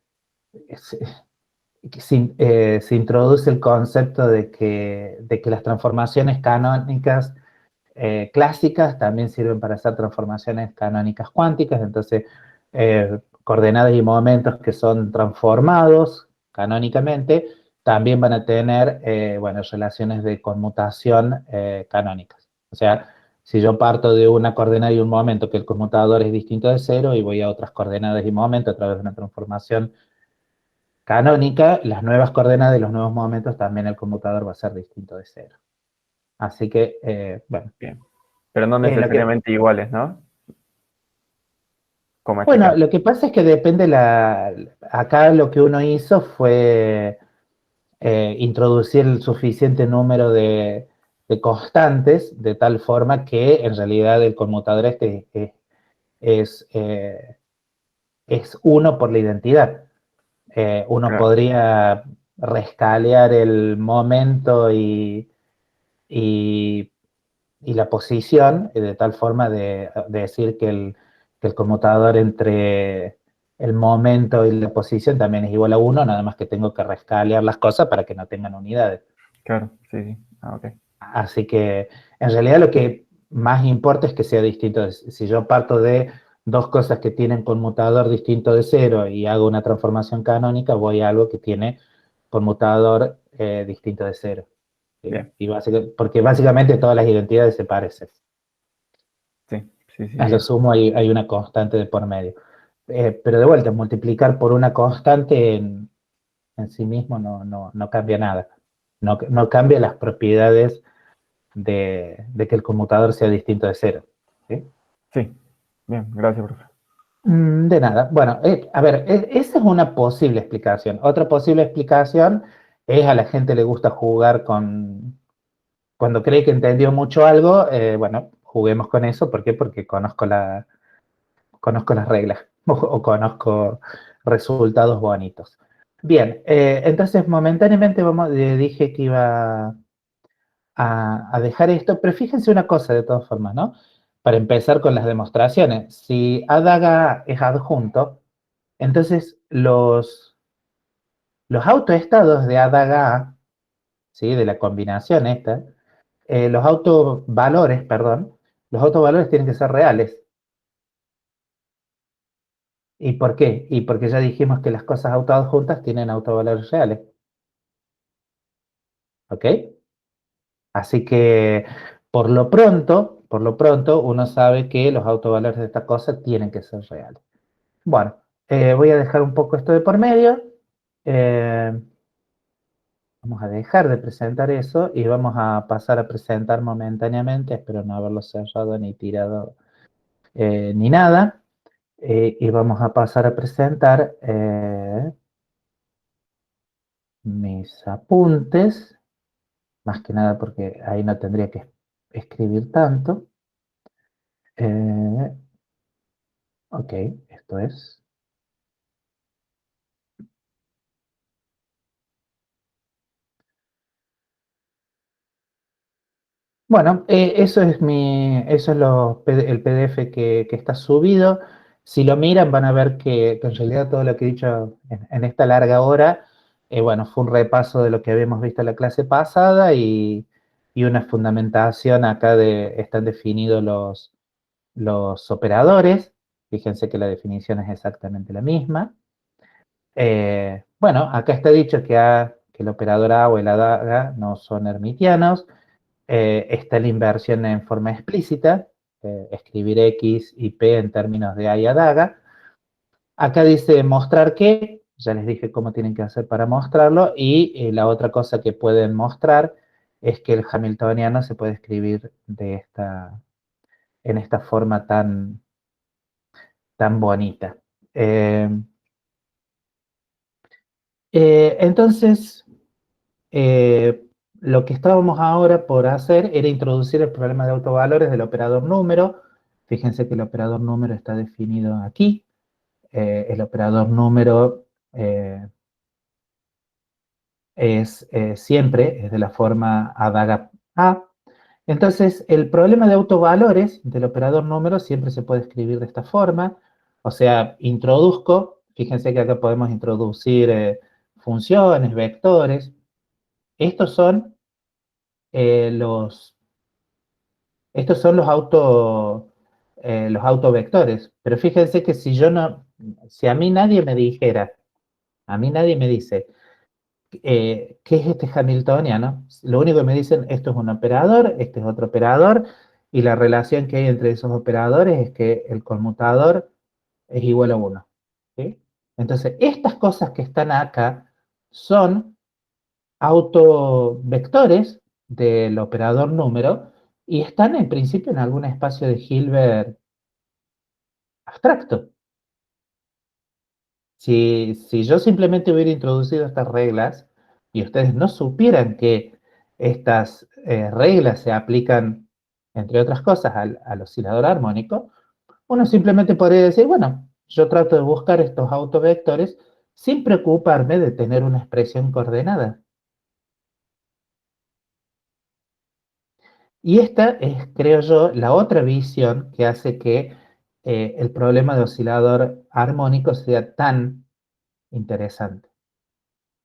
se, se introduce el concepto de que las transformaciones canónicas clásicas también sirven para hacer transformaciones canónicas cuánticas, entonces coordenadas y momentos que son transformados canónicamente también van a tener, bueno, relaciones de conmutación canónicas. O sea, si yo parto de una coordenada y un momento que el conmutador es distinto de cero y voy a otras coordenadas y momentos a través de una transformación canónica, las nuevas coordenadas y los nuevos momentos también el conmutador va a ser distinto de cero. Así que, bueno, Bien. Pero no lo que necesariamente iguales, ¿no? Como este Bueno, caso. lo que pasa es que depende acá lo que uno hizo fue introducir el suficiente número de constantes de tal forma que en realidad el conmutador este es, es uno por la identidad. Uno Claro, podría rescalear el momento y y la posición, de tal forma de decir que el conmutador entre el momento y la posición también es igual a uno, nada más que tengo que rescalear las cosas para que no tengan unidades. claro, sí, sí. Ah, ok. Así que en realidad lo que más importa es que sea distinto. Si yo parto de dos cosas que tienen conmutador distinto de cero y hago una transformación canónica, voy a algo que tiene conmutador distinto de cero. ¿Sí? Bien. Y porque básicamente todas las identidades se parecen. Sí, sí, sí, A lo bien. sumo hay una constante de por medio. Pero de vuelta, multiplicar por una constante en sí mismo no cambia nada. No cambia las propiedades de que el conmutador sea distinto de cero. ¿Sí? Sí. Bien, gracias, profe. De nada. Bueno, a ver, esa es una posible explicación. Otra posible explicación es a la gente le gusta jugar con, cuando cree que entendió mucho algo, bueno, juguemos con eso. ¿Por qué? Porque conozco las reglas o conozco resultados bonitos. Bien, entonces momentáneamente dije que iba a dejar esto, pero fíjense una cosa de todas formas, ¿no? Para empezar con las demostraciones, si Adaga es adjunto, entonces los autoestados de Adaga, ¿sí? De la combinación esta, los autovalores, perdón, los autovalores tienen que ser reales. ¿Y por qué? Y porque ya dijimos que las cosas autoadjuntas tienen autovalores reales. ¿Ok? Así que por lo pronto, uno sabe que los autovalores de esta cosa tienen que ser reales. Bueno, voy a dejar un poco esto de por medio. Eh, Vamos a dejar de presentar eso y vamos a pasar a presentar momentáneamente, espero no haberlo cerrado ni tirado ni nada, y vamos a pasar a presentar mis apuntes, más que nada porque ahí no tendría que escribir tanto. Ok, esto es. Bueno, eso es el PDF que está subido. Si lo miran van a ver que en realidad todo lo que he dicho en esta larga hora, bueno, fue un repaso de lo que habíamos visto en la clase pasada y una fundamentación acá están definidos los operadores. Fíjense que la definición es exactamente la misma. Bueno, acá está dicho que el operador A o el ADAGA no son hermitianos. Está la inversión en forma explícita, escribir X y P en términos de A y ADAGA. Acá dice mostrar qué, ya les dije cómo tienen que hacer para mostrarlo, y la otra cosa que pueden mostrar es que el hamiltoniano se puede escribir en esta forma tan bonita. Entonces, lo que estábamos ahora por hacer era introducir el problema de autovalores del operador número. Fíjense que el operador número está definido aquí. El operador número siempre es de la forma adaga A. Entonces, el problema de autovalores del operador número siempre se puede escribir de esta forma. O sea, introduzco, fíjense que acá podemos introducir funciones, vectores. Estos son los los autovectores. Pero fíjense que si a mí nadie me dijera, a mí nadie me dice, ¿qué es este hamiltoniano? Lo único que me dicen, esto es un operador, este es otro operador, y la relación que hay entre esos operadores es que el conmutador es igual a 1. ¿Sí? Entonces, estas cosas que están acá son autovectores del operador número y están en principio en algún espacio de Hilbert abstracto. Si yo simplemente hubiera introducido estas reglas y ustedes no supieran que estas reglas se aplican, entre otras cosas, al oscilador armónico, uno simplemente podría decir, bueno, yo trato de buscar estos autovectores sin preocuparme de tener una expresión coordenada. Y esta es, creo yo, la otra visión que hace que el problema de oscilador armónico sea tan interesante.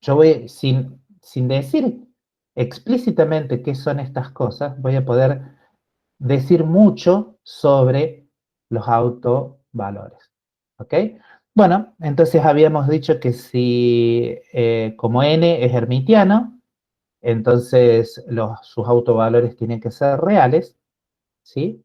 Yo voy, sin decir explícitamente qué son estas cosas, voy a poder decir mucho sobre los autovalores. ¿Ok? Bueno, entonces habíamos dicho que si como n es hermitiano, entonces sus autovalores tienen que ser reales, ¿sí?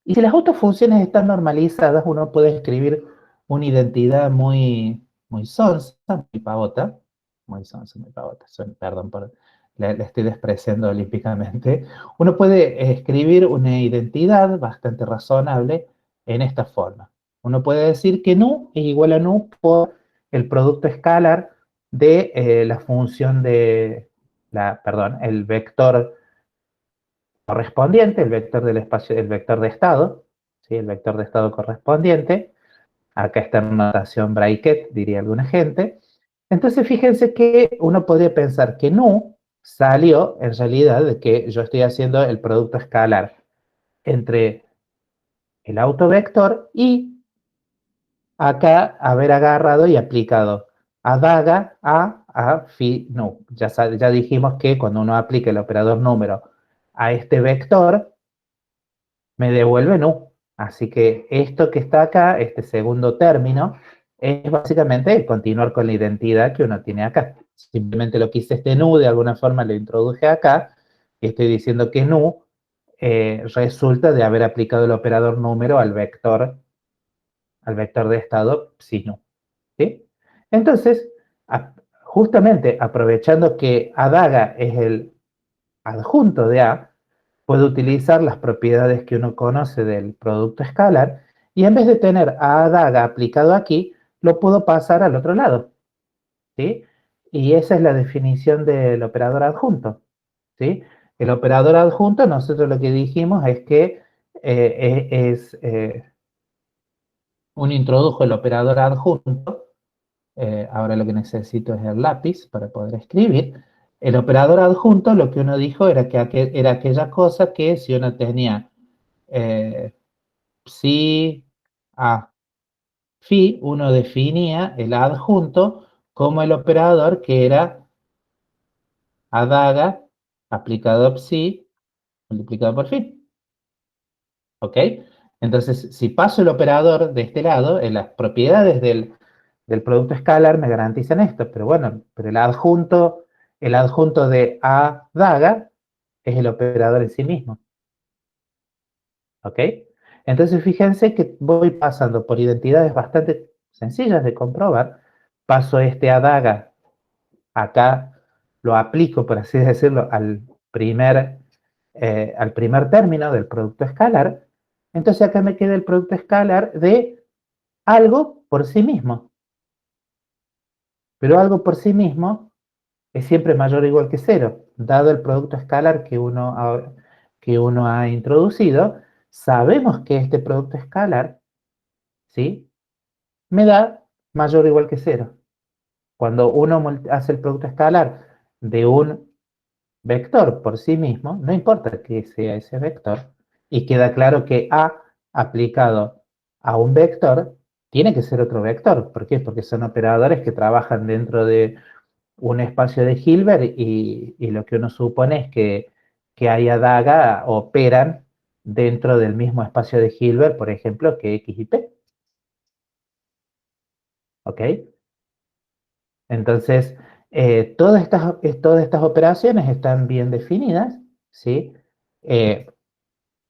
Y si las autofunciones están normalizadas, uno puede escribir una identidad muy sonsa, muy pavota, muy sonsa, muy pavota, perdón, la estoy despreciando olímpicamente. Uno puede escribir una identidad bastante razonable en esta forma. Uno puede decir que nu es igual a nu por el producto escalar de la función perdón, el vector correspondiente, el vector del espacio, el vector de estado, ¿sí? El vector de estado correspondiente. Acá está en notación bracket, diría alguna gente. Entonces, fíjense que uno podría pensar que nu salió en realidad de que yo estoy haciendo el producto escalar entre el autovector y acá haber agarrado y aplicado adaga a phi nu. Ya dijimos que cuando uno aplica el operador número a este vector, me devuelve nu. Así que esto que está acá, este segundo término, es básicamente continuar con la identidad que uno tiene acá. Simplemente lo que hice este nu, de alguna forma lo introduje acá, y estoy diciendo que nu resulta de haber aplicado el operador número al vector de estado psi nu. ¿Sí? Entonces, justamente aprovechando que Adaga es el adjunto de A, puede utilizar las propiedades que uno conoce del producto escalar y en vez de tener a Adaga aplicado aquí, lo puedo pasar al otro lado, ¿sí? Y esa es la definición del operador adjunto, ¿sí? El operador adjunto, nosotros lo que dijimos es que uno introdujo el operador adjunto. Ahora lo que necesito es el lápiz para poder escribir. El operador adjunto, lo que uno dijo era que era aquella cosa que si uno tenía psi a phi, uno definía el adjunto como el operador que era adaga aplicado a psi multiplicado por phi. ¿Ok? Entonces, si paso el operador de este lado, en las propiedades del producto escalar me garantizan esto, pero bueno, pero el adjunto de a daga es el operador en sí mismo. ¿Ok? Entonces, fíjense que voy pasando por identidades bastante sencillas de comprobar. Paso este a daga, acá lo aplico, por así decirlo, al primer término del producto escalar. Entonces acá me queda el producto escalar de algo por sí mismo. Pero algo por sí mismo es siempre mayor o igual que cero. Dado el producto escalar que uno ha introducido, sabemos que este producto escalar, ¿sí?, me da mayor o igual que cero. Cuando uno hace el producto escalar de un vector por sí mismo, no importa que sea ese vector, y queda claro que A aplicado a un vector tiene que ser otro vector. ¿Por qué? Porque son operadores que trabajan dentro de un espacio de Hilbert y lo que uno supone es que A y Adaga operan dentro del mismo espacio de Hilbert, por ejemplo, que X y P. ¿Ok? Entonces, todas estas operaciones están bien definidas, ¿sí?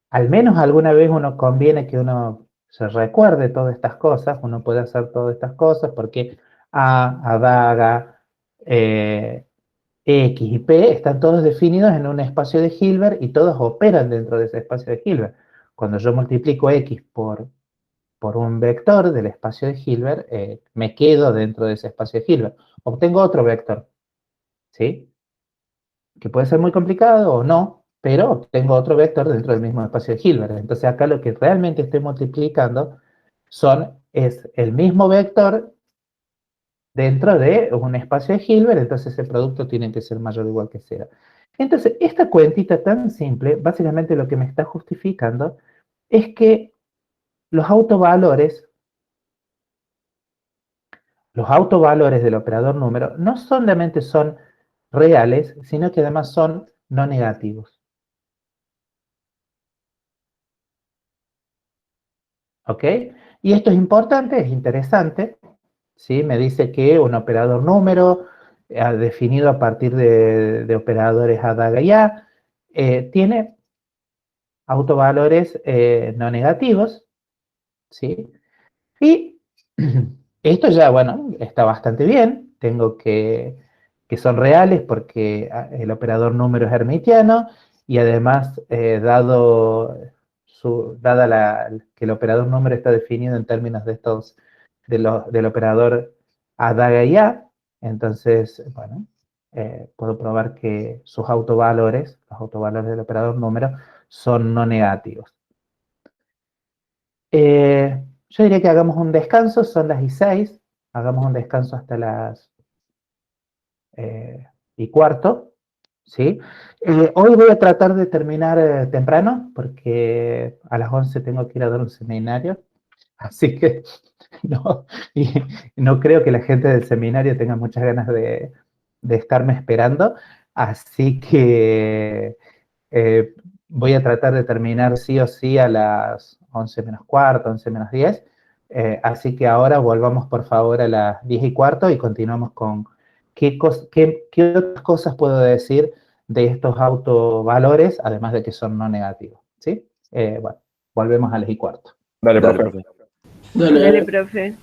Al menos alguna vez uno conviene que uno se recuerde todas estas cosas, uno puede hacer todas estas cosas porque A, Adaga, X y P están todos definidos en un espacio de Hilbert y todos operan dentro de ese espacio de Hilbert. Cuando yo multiplico X por un vector del espacio de Hilbert, me quedo dentro de ese espacio de Hilbert. Obtengo otro vector, ¿sí? Que puede ser muy complicado o no, pero obtengo otro vector dentro del mismo espacio de Hilbert. Entonces acá lo que realmente estoy multiplicando es el mismo vector dentro de un espacio de Hilbert, entonces ese producto tiene que ser mayor o igual que cero. Entonces, esta cuentita tan simple, básicamente lo que me está justificando es que los autovalores, los autovalores del operador número no solamente son reales, sino que además son no negativos. ¿Ok? Y esto es importante, es interesante, ¿sí? Me dice que un operador número, definido a partir de operadores adaga y a, tiene autovalores no negativos, ¿sí? Y esto ya, bueno, está bastante bien. Tengo que son reales porque el operador número es hermitiano y además, dada que el operador número está definido en términos del operador adaga y a, entonces, bueno, puedo probar que sus autovalores, los autovalores del operador número, son no negativos. Yo diría que hagamos un descanso, son las y 6, hagamos un descanso hasta las y cuarto, ¿sí? Hoy voy a tratar de terminar temprano, porque a las 11 tengo que ir a dar un seminario, así que no, y no creo que la gente del seminario tenga muchas ganas de estarme esperando, así que eh, voy a tratar de terminar sí o sí a las 11 menos cuarto, 11 menos 10. Así que ahora volvamos por favor a las 10 y cuarto y continuamos con qué otras cosas puedo decir de estos autovalores, además de que son no negativos. ¿Sí? Bueno, volvemos a las y cuarto. Dale, Dale, profe. profe. Dale, profe.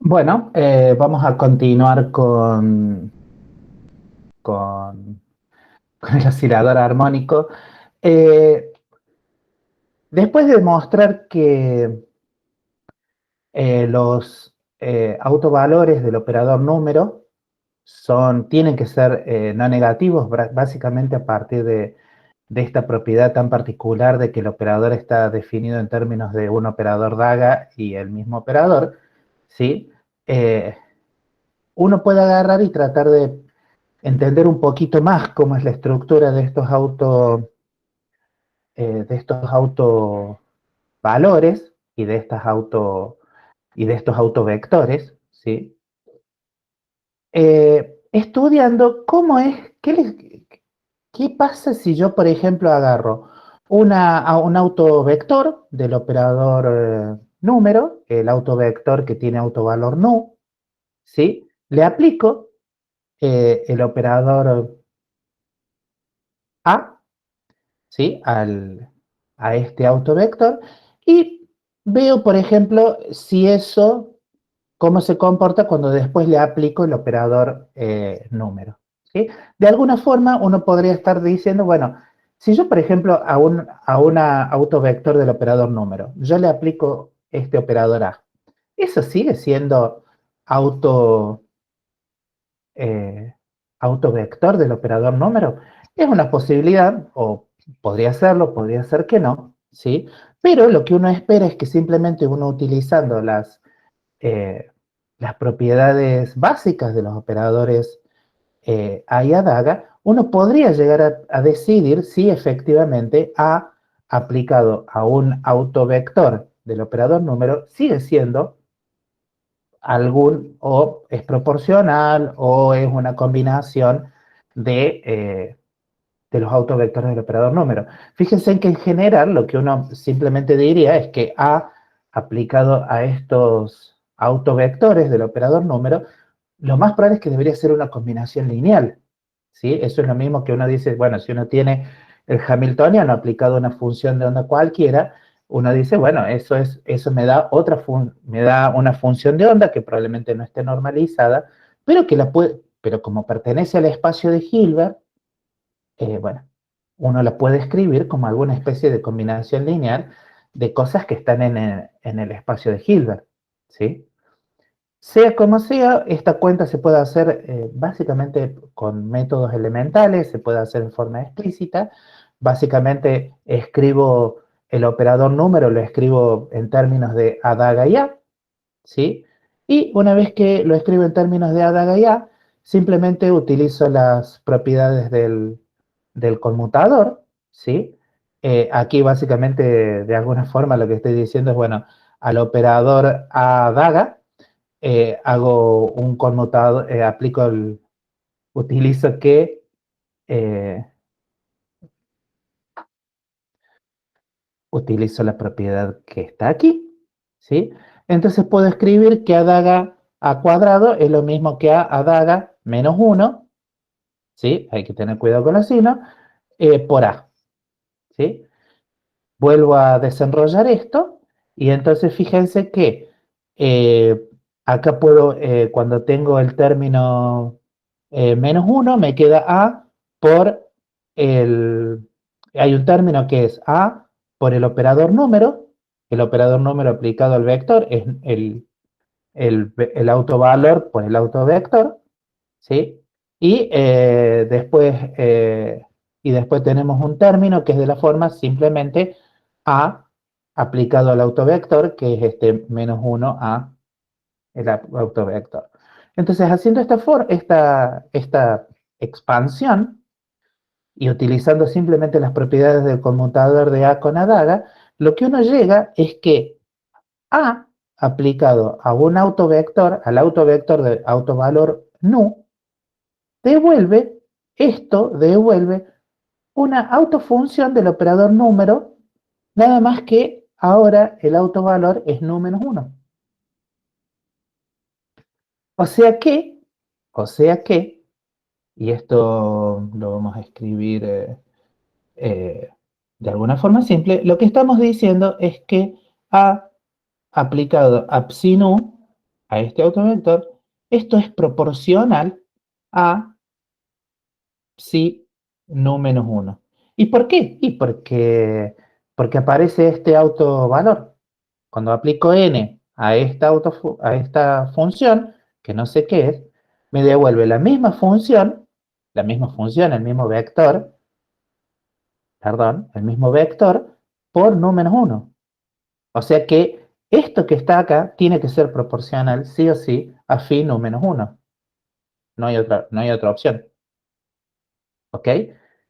Bueno, vamos a continuar con, con el oscilador armónico. Eh, Después de demostrar que los autovalores del operador número tienen que ser no negativos, básicamente a partir de esta propiedad tan particular de que el operador está definido en términos de un operador DAGA y el mismo operador, ¿sí? Eh, Uno puede agarrar y tratar de entender un poquito más cómo es la estructura de estos autovalores y de estos autovectores, ¿sí? Estudiando cómo es, qué pasa si yo, por ejemplo, agarro a un autovector del operador número, el autovector que tiene autovalor nu, ¿sí? Le aplico el operador A, ¿sí? A este autovector y veo, por ejemplo, si eso, cómo se comporta cuando después le aplico el operador número, ¿sí? De alguna forma uno podría estar diciendo, bueno, si yo, por ejemplo, a una autovector del operador número, yo le aplico este operador A, ¿eso sigue siendo auto, eh, autovector del operador número? Es una posibilidad, o podría ser que no, ¿sí? Pero lo que uno espera es que simplemente uno utilizando eh, las propiedades básicas de los operadores A y ADAGA, uno podría llegar a decidir si efectivamente A aplicado a un autovector del operador número sigue siendo o es proporcional o es una combinación de los autovectores del operador número. Fíjense en que en general lo que uno simplemente diría es que A aplicado a estos autovectores del operador número, lo más probable es que debería ser una combinación lineal, ¿sí? Eso es lo mismo que uno dice, bueno, si uno tiene el Hamiltoniano aplicado a una función de onda cualquiera, uno dice, bueno, eso me da una función de onda que probablemente no esté normalizada, pero como pertenece al espacio de Hilbert, bueno, uno la puede escribir como alguna especie de combinación lineal de cosas que están en el espacio de Hilbert, ¿sí? Sea como sea, esta cuenta se puede hacer básicamente con métodos elementales, se puede hacer en forma explícita. Básicamente escribo el operador número, lo escribo en términos de adaga y a, ¿sí? Y una vez que lo escribo en términos de adaga y a, simplemente utilizo las propiedades del conmutador, ¿sí? Aquí básicamente de alguna forma lo que estoy diciendo es, bueno, al operador adaga, hago un conmutador, utilizo eh, utilizo la propiedad que está aquí, ¿sí? Entonces puedo escribir que adaga a cuadrado es lo mismo que a adaga menos 1, ¿sí? Hay que tener cuidado con los signos, por a, ¿sí? Vuelvo a desenrollar esto y entonces fíjense que eh, acá cuando tengo el término menos 1, me queda A por el... Hay un término que es A por el operador número aplicado al vector es el autovalor por el autovector, ¿sí? Y, después tenemos un término que es de la forma simplemente A aplicado al autovector, que es este menos 1 a el autovector. Entonces, haciendo esta expansión y utilizando simplemente las propiedades del conmutador de A con adaga, lo que uno llega es que A aplicado a un autovector, al autovector de autovalor nu, devuelve una autofunción del operador número, nada más que ahora el autovalor es nu menos 1. O sea que, o sea que, y esto lo vamos a escribir eh, de alguna forma simple, lo que estamos diciendo es que A aplicado a psi nu a este autovector, esto es proporcional a si nu menos 1. ¿Y por qué? Y porque aparece este autovalor. Cuando aplico n a esta función, que no sé qué es, me devuelve la misma función, el mismo vector, perdón, el mismo vector por nu menos 1. O sea que esto que está acá tiene que ser proporcional sí o sí a phi nu menos 1. No hay otra opción. ¿Ok?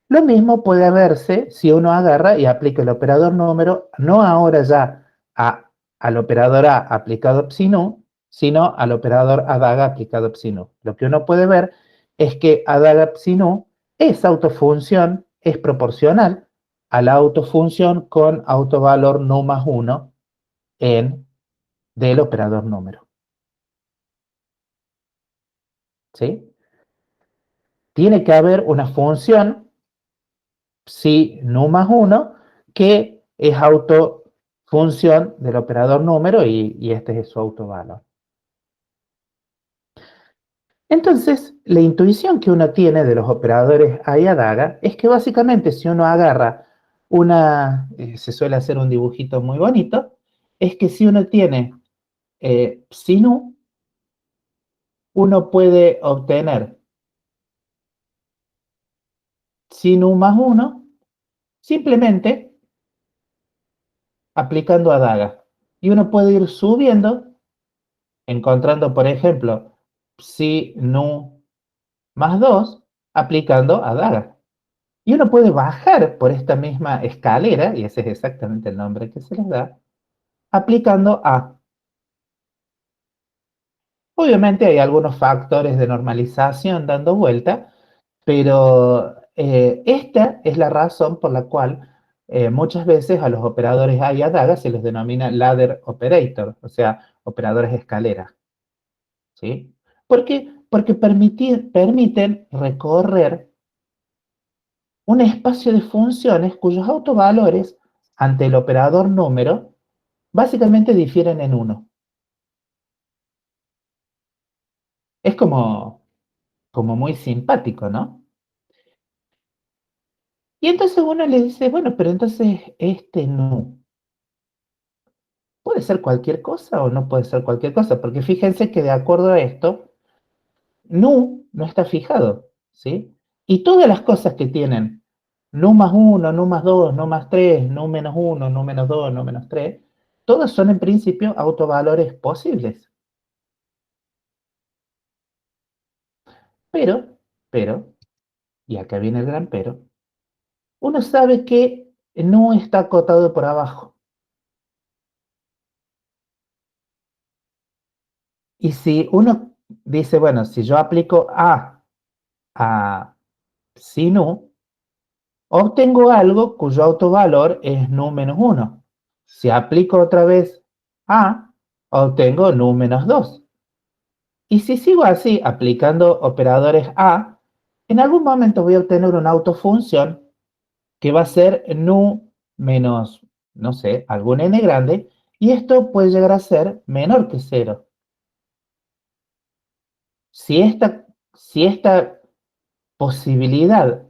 Lo mismo puede verse si uno agarra y aplica el operador número, no ahora ya al operador A aplicado psi nu, sino al operador adaga aplicado psi nu. Lo que uno puede ver es que adaga psi nu, esa autofunción es proporcional a la autofunción con autovalor nu más 1 del operador número. ¿Sí? Tiene que haber una función psi nu más 1 que es autofunción del operador número y este es su autovalor. Entonces, la intuición que uno tiene de los operadores A y adaga es que básicamente si uno agarra se suele hacer un dibujito muy bonito, es que si uno tiene psi nu, uno puede obtener psi nu más 1 simplemente aplicando adaga. Y uno puede ir subiendo encontrando, por ejemplo, psi nu más 2 aplicando adaga. Y uno puede bajar por esta misma escalera, y ese es exactamente el nombre que se les da, aplicando a. Obviamente hay algunos factores de normalización dando vuelta, pero esta es la razón por la cual muchas veces a los operadores A y adaga se les denomina ladder operator, o sea, operadores escalera. ¿Sí? ¿Por qué? Porque permiten recorrer un espacio de funciones cuyos autovalores ante el operador número básicamente difieren en 1. Es como muy simpático, ¿no? Y entonces uno le dice, bueno, pero entonces este no. ¿Puede ser cualquier cosa o no puede ser cualquier cosa? Porque fíjense que de acuerdo a esto, no está fijado, ¿sí? Y todas las cosas que tienen nu más 1, nu más 2, nu más 3, nu menos 1, nu menos 2, nu menos 3, todas son en principio autovalores posibles. Pero, y acá viene el gran pero, uno sabe que no está acotado por abajo. Y si uno dice, bueno, si yo aplico a si nu, obtengo algo cuyo autovalor es nu menos 1. Si aplico otra vez A, obtengo nu menos 2. Y si sigo así aplicando operadores A, en algún momento voy a obtener una autofunción que va a ser nu menos, no sé, algún n grande, y esto puede llegar a ser menor que 0. Si esta posibilidad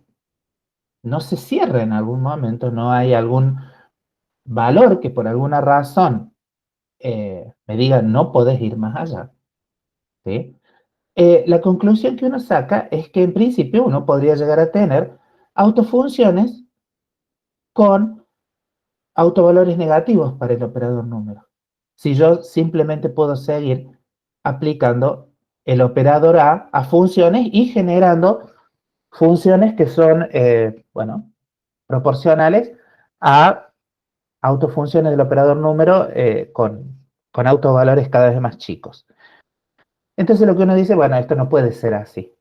no se cierra en algún momento, no hay algún valor que por alguna razón me diga no podés ir más allá, ¿sí? La conclusión que uno saca es que en principio uno podría llegar a tener autofunciones con autovalores negativos para el operador número. Si yo simplemente puedo seguir aplicando el operador a funciones y generando funciones que son, bueno, proporcionales a autofunciones del operador número con autovalores cada vez más chicos. Entonces lo que uno dice, bueno, esto no puede ser así.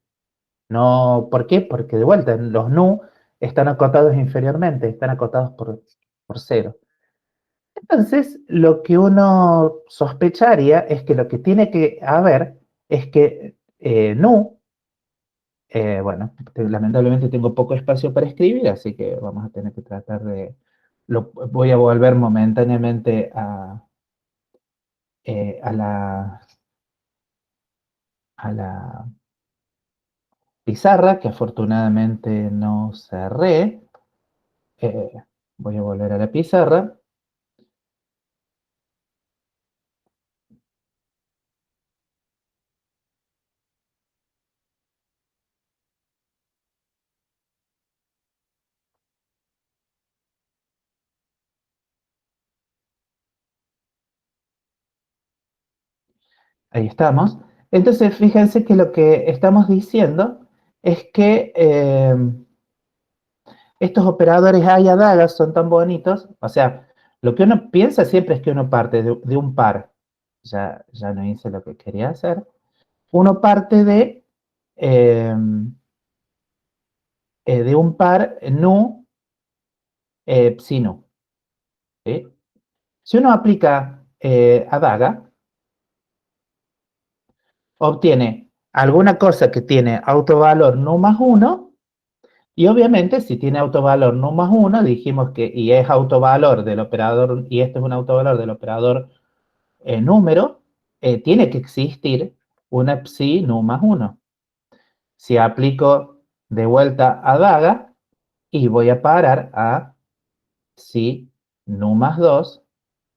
No, ¿por qué? Porque de vuelta, los nu están acotados inferiormente, están acotados por 0. Entonces, lo que uno sospecharía es que lo que tiene que haber es que nu, bueno, lamentablemente tengo poco espacio para escribir, así que vamos a tener que tratar de, voy a volver momentáneamente a la a la pizarra, que afortunadamente no cerré. Voy a volver a la pizarra. Ahí estamos. Entonces, fíjense que lo que estamos diciendo es que estos operadores A y A son tan bonitos. O sea, lo que uno piensa siempre es que uno parte de un par. Ya no hice lo que quería hacer. Uno parte eh, de un par nu, psi nu. ¿Sí? Si uno aplica adaga, obtiene alguna cosa que tiene autovalor nu más 1, y obviamente si tiene autovalor nu más 1, dijimos que, y es autovalor del operador, y este es un autovalor del operador número, tiene que existir una psi nu más 1. Si aplico de vuelta adaga, y voy a parar a psi nu más 2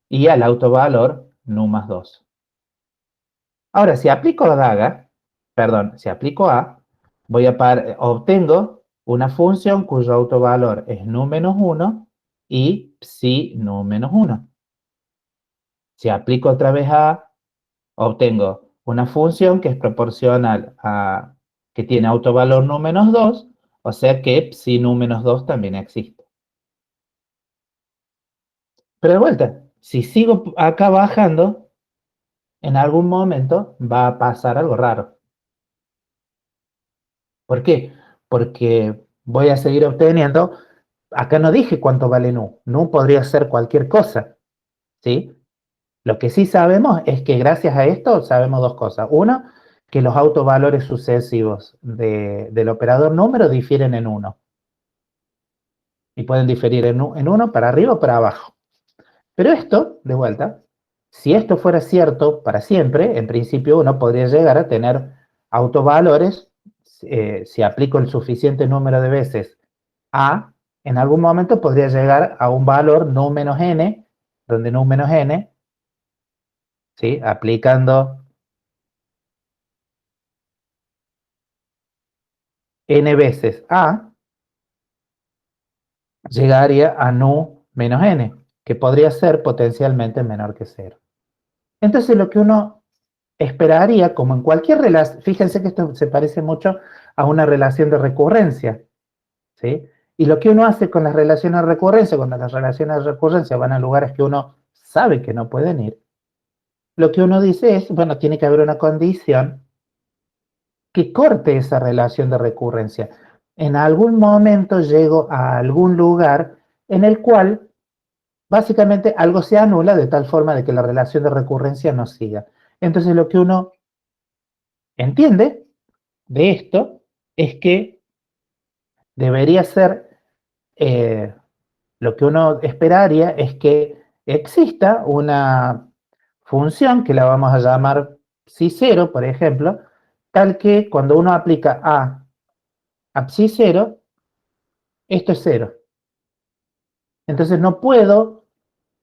y al autovalor nu más 2. Ahora, si aplico si aplico A, obtengo una función cuyo autovalor es nu menos 1 y psi nu menos 1. Si aplico otra vez A, obtengo una función que es proporcional a que tiene autovalor nu menos 2, o sea que psi nu menos 2 también existe. Pero de vuelta, si sigo acá bajando, en algún momento va a pasar algo raro. ¿Por qué? Porque voy a seguir obteniendo, acá no dije cuánto vale nu, nu podría ser cualquier cosa, ¿sí? Lo que sí sabemos es que gracias a esto sabemos dos cosas. Uno, que los autovalores sucesivos del operador número difieren en 1. Y pueden diferir en 1 para arriba o para abajo. Pero esto, de vuelta, si esto fuera cierto para siempre, en principio uno podría llegar a tener autovalores, si aplico el suficiente número de veces A, en algún momento podría llegar a un valor nu menos n, donde nu menos n, ¿sí? Aplicando n veces A, llegaría a nu menos n, que podría ser potencialmente menor que 0. Entonces lo que uno esperaría, como en cualquier relación, fíjense que esto se parece mucho a una relación de recurrencia, ¿sí? Y lo que uno hace con las relaciones de recurrencia, cuando las relaciones de recurrencia van a lugares que uno sabe que no pueden ir, lo que uno dice es, bueno, tiene que haber una condición que corte esa relación de recurrencia. En algún momento llego a algún lugar en el cual básicamente algo se anula de tal forma de que la relación de recurrencia no siga. Entonces lo que uno entiende de esto es que debería ser, lo que uno esperaría es que exista una función que la vamos a llamar psi0, por ejemplo, tal que cuando uno aplica a psi0, esto es 0. Entonces no puedo,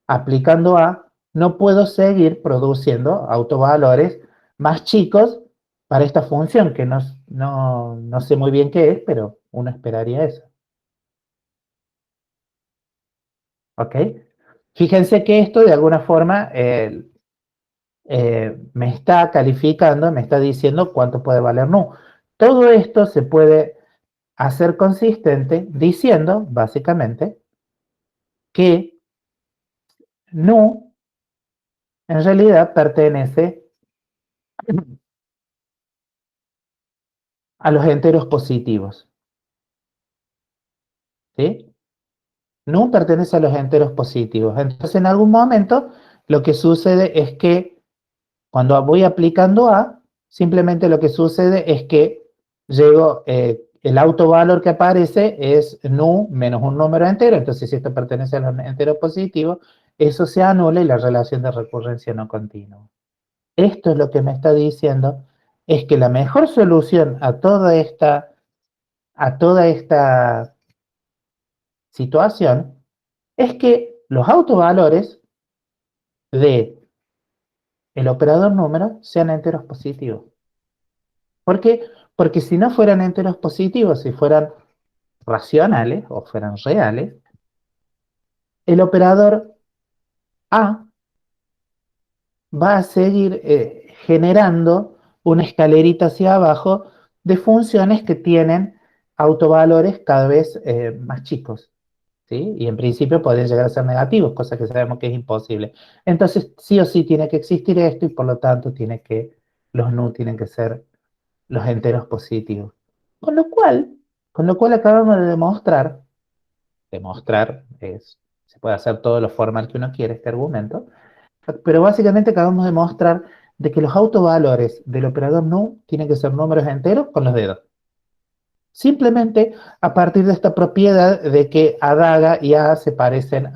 aplicando A, no puedo seguir produciendo autovalores más chicos para esta función, que no sé muy bien qué es, pero uno esperaría eso. ¿Ok? Fíjense que esto de alguna forma me está calificando, me está diciendo cuánto puede valer nu. Todo esto se puede hacer consistente diciendo, básicamente, que nu en realidad pertenece a los enteros positivos. ¿Sí? Nu pertenece a los enteros positivos. Entonces, en algún momento, lo que sucede es que cuando voy aplicando A, simplemente lo que sucede es que llego, el autovalor que aparece es nu menos un número entero. Entonces, si esto pertenece a los enteros positivos, eso se anula y la relación de recurrencia no continua. Esto es lo que me está diciendo es que la mejor solución a toda esta situación es que los autovalores de el operador número sean enteros positivos. ¿Por qué? Porque si no fueran enteros positivos, si fueran racionales o fueran reales, el operador A va a seguir generando una escalerita hacia abajo de funciones que tienen autovalores cada vez más chicos, ¿sí? Y en principio podrían llegar a ser negativos, cosa que sabemos que es imposible. Entonces, sí o sí tiene que existir esto y por lo tanto los nu tienen que ser los enteros positivos. Con lo cual, con lo cual acabamos de demostrar se puede hacer todo lo formal que uno quiere este argumento, pero básicamente acabamos de mostrar de que los autovalores del operador nu tienen que ser números enteros con los dedos. Simplemente a partir de esta propiedad de que Adaga y A se parecen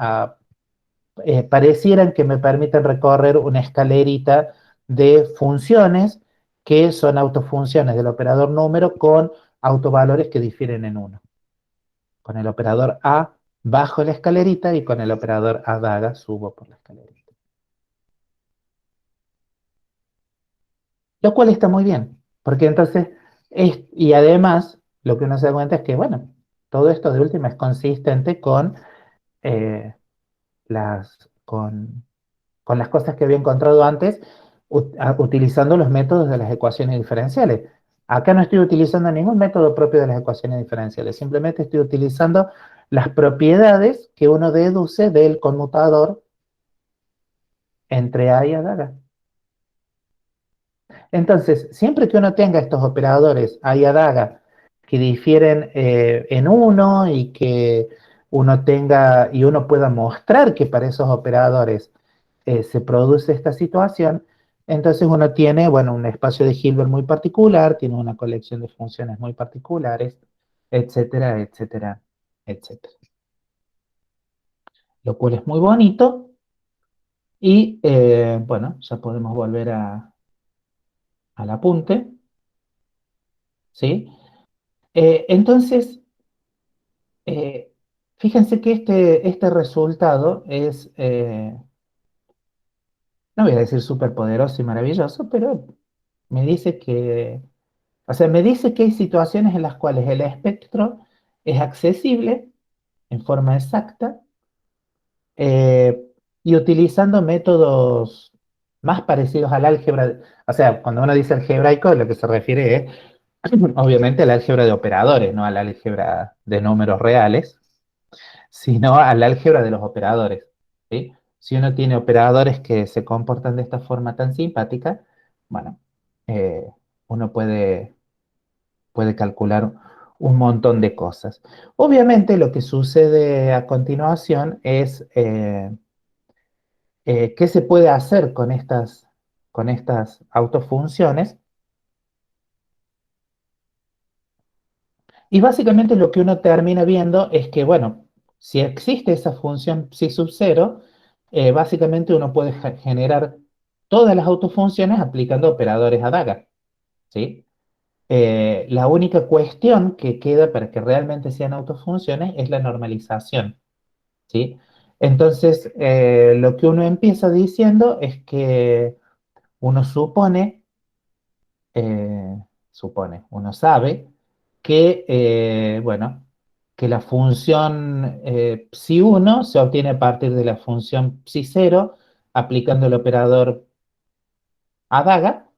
parecieran que me permiten recorrer una escalerita de funciones que son autofunciones del operador número con autovalores que difieren en uno. Con el operador A bajo la escalerita y con el operador Adaga subo por la escalerita. Lo cual está muy bien, porque entonces, y además, lo que uno se da cuenta es que, bueno, todo esto de última es consistente eh, con las cosas que había encontrado antes, utilizando los métodos de las ecuaciones diferenciales. Acá no estoy utilizando ningún método propio de las ecuaciones diferenciales, simplemente estoy utilizando las propiedades que uno deduce del conmutador entre A y Adaga. Entonces, siempre que uno tenga estos operadores A y Adaga que difieren en uno y que uno pueda mostrar que para esos operadores se produce esta situación, entonces uno tiene, bueno, un espacio de Hilbert muy particular, tiene una colección de funciones muy particulares, etcétera, etcétera, etcétera. Lo cual es muy bonito y, bueno, ya podemos volver al apunte, ¿sí? Entonces, eh, fíjense que este resultado es, no voy a decir súper poderoso y maravilloso, pero me dice o sea, me dice que hay situaciones en las cuales el espectro es accesible en forma exacta eh, y utilizando métodos más parecidos al álgebra. O sea, cuando uno dice algebraico, lo que se refiere es obviamente al álgebra de operadores, no al álgebra de números reales, sino al álgebra de los operadores, ¿sí? Si uno tiene operadores que se comportan de esta forma tan simpática, bueno, eh, uno puede calcular un montón de cosas. Obviamente lo que sucede a continuación es qué se puede hacer con estas autofunciones. Y básicamente lo que uno termina viendo es que, bueno, si existe esa función psi sub 0, básicamente uno puede generar todas las autofunciones aplicando operadores Adaga, ¿sí? La única cuestión que queda para que realmente sean autofunciones es la normalización, ¿sí? Entonces, lo que uno empieza diciendo es que uno eh, uno sabe que, bueno, que la función psi1 se obtiene a partir de la función psi0 aplicando el operador Adaga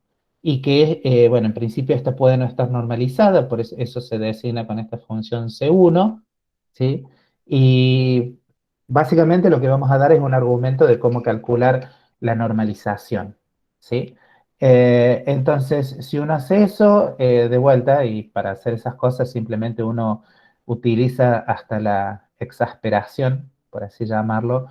y que, bueno, en principio esta puede no estar normalizada, por eso se designa con esta función C1, ¿sí? Y básicamente lo que vamos a dar es un argumento de cómo calcular la normalización, ¿sí? Entonces, si uno hace eso, de vuelta, y para hacer esas cosas simplemente uno utiliza hasta la exasperación, por así llamarlo,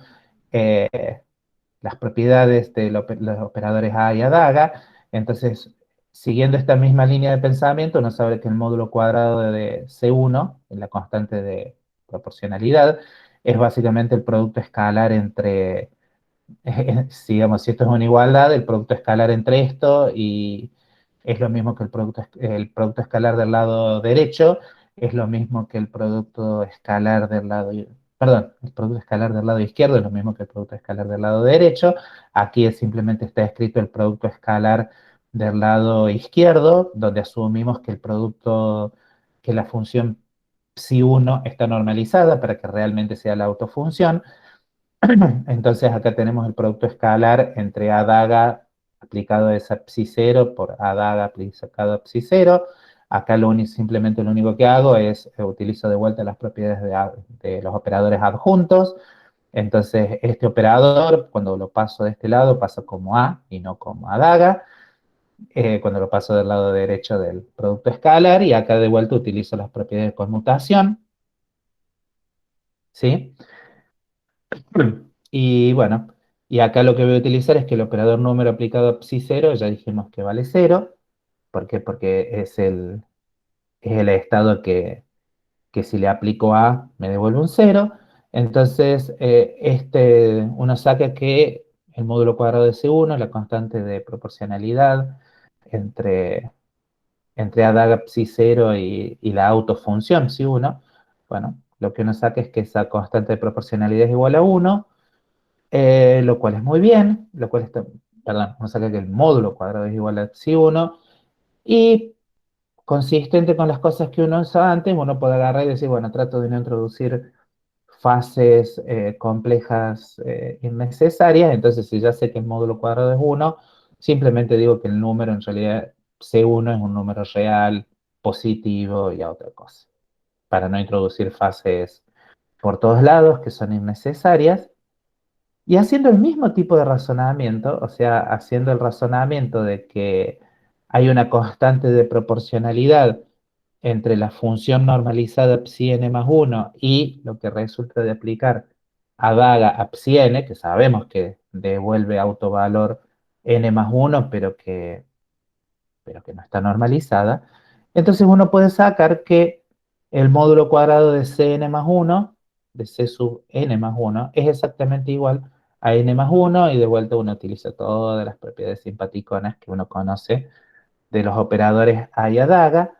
las propiedades de los operadores A y Adaga. Entonces, siguiendo esta misma línea de pensamiento, uno sabe que el módulo cuadrado de C1, en la constante de proporcionalidad, es básicamente el producto escalar entre, digamos, si esto es una igualdad, el producto escalar entre esto y es lo mismo que el producto escalar del lado derecho, es lo mismo que el producto escalar del lado, perdón, el producto escalar del lado izquierdo es lo mismo que el producto escalar del lado derecho. Aquí simplemente está escrito el producto escalar del lado izquierdo, donde asumimos que que la función psi1 está normalizada para que realmente sea la autofunción. Entonces acá tenemos el producto escalar entre A daga aplicado a esa psi0 por A daga aplicado a psi0. Acá simplemente lo único que hago es utilizo de vuelta las propiedades de los operadores adjuntos. Entonces este operador, cuando lo paso de este lado, pasa como A y no como A daga. Cuando lo paso del lado derecho del producto escalar, y acá de vuelta utilizo las propiedades de conmutación. ¿Sí? Y bueno, y acá lo que voy a utilizar es que el operador número aplicado a psi0, ya dijimos que vale 0. ¿Por qué? Porque es el estado que si le aplico A me devuelve un 0. Entonces, uno saca que el módulo cuadrado de C1, la constante de proporcionalidad entre, entre A daga psi0 y la autofunción psi1, bueno, lo que uno saca es que esa constante de proporcionalidad es igual a 1, lo cual es muy bien, perdón, uno saca que el módulo cuadrado es igual a psi1, y consistente con las cosas que uno usaba antes, uno puede agarrar y decir, bueno, trato de no introducir fases complejas innecesarias. Entonces si ya sé que el módulo cuadrado es 1, simplemente digo que el número en realidad C1 es un número real, positivo y a otra cosa, para no introducir fases por todos lados que son innecesarias. Y haciendo el mismo tipo de razonamiento, o sea, haciendo el razonamiento de que hay una constante de proporcionalidad entre la función normalizada psi n más 1 y lo que resulta de aplicar a daga a psi n, que sabemos que devuelve autovalor n más 1, pero que no está normalizada, entonces uno puede sacar que el módulo cuadrado de Cn más 1, de C sub n más 1, es exactamente igual a n más 1, y de vuelta uno utiliza todas las propiedades simpaticonas que uno conoce de los operadores A y a daga,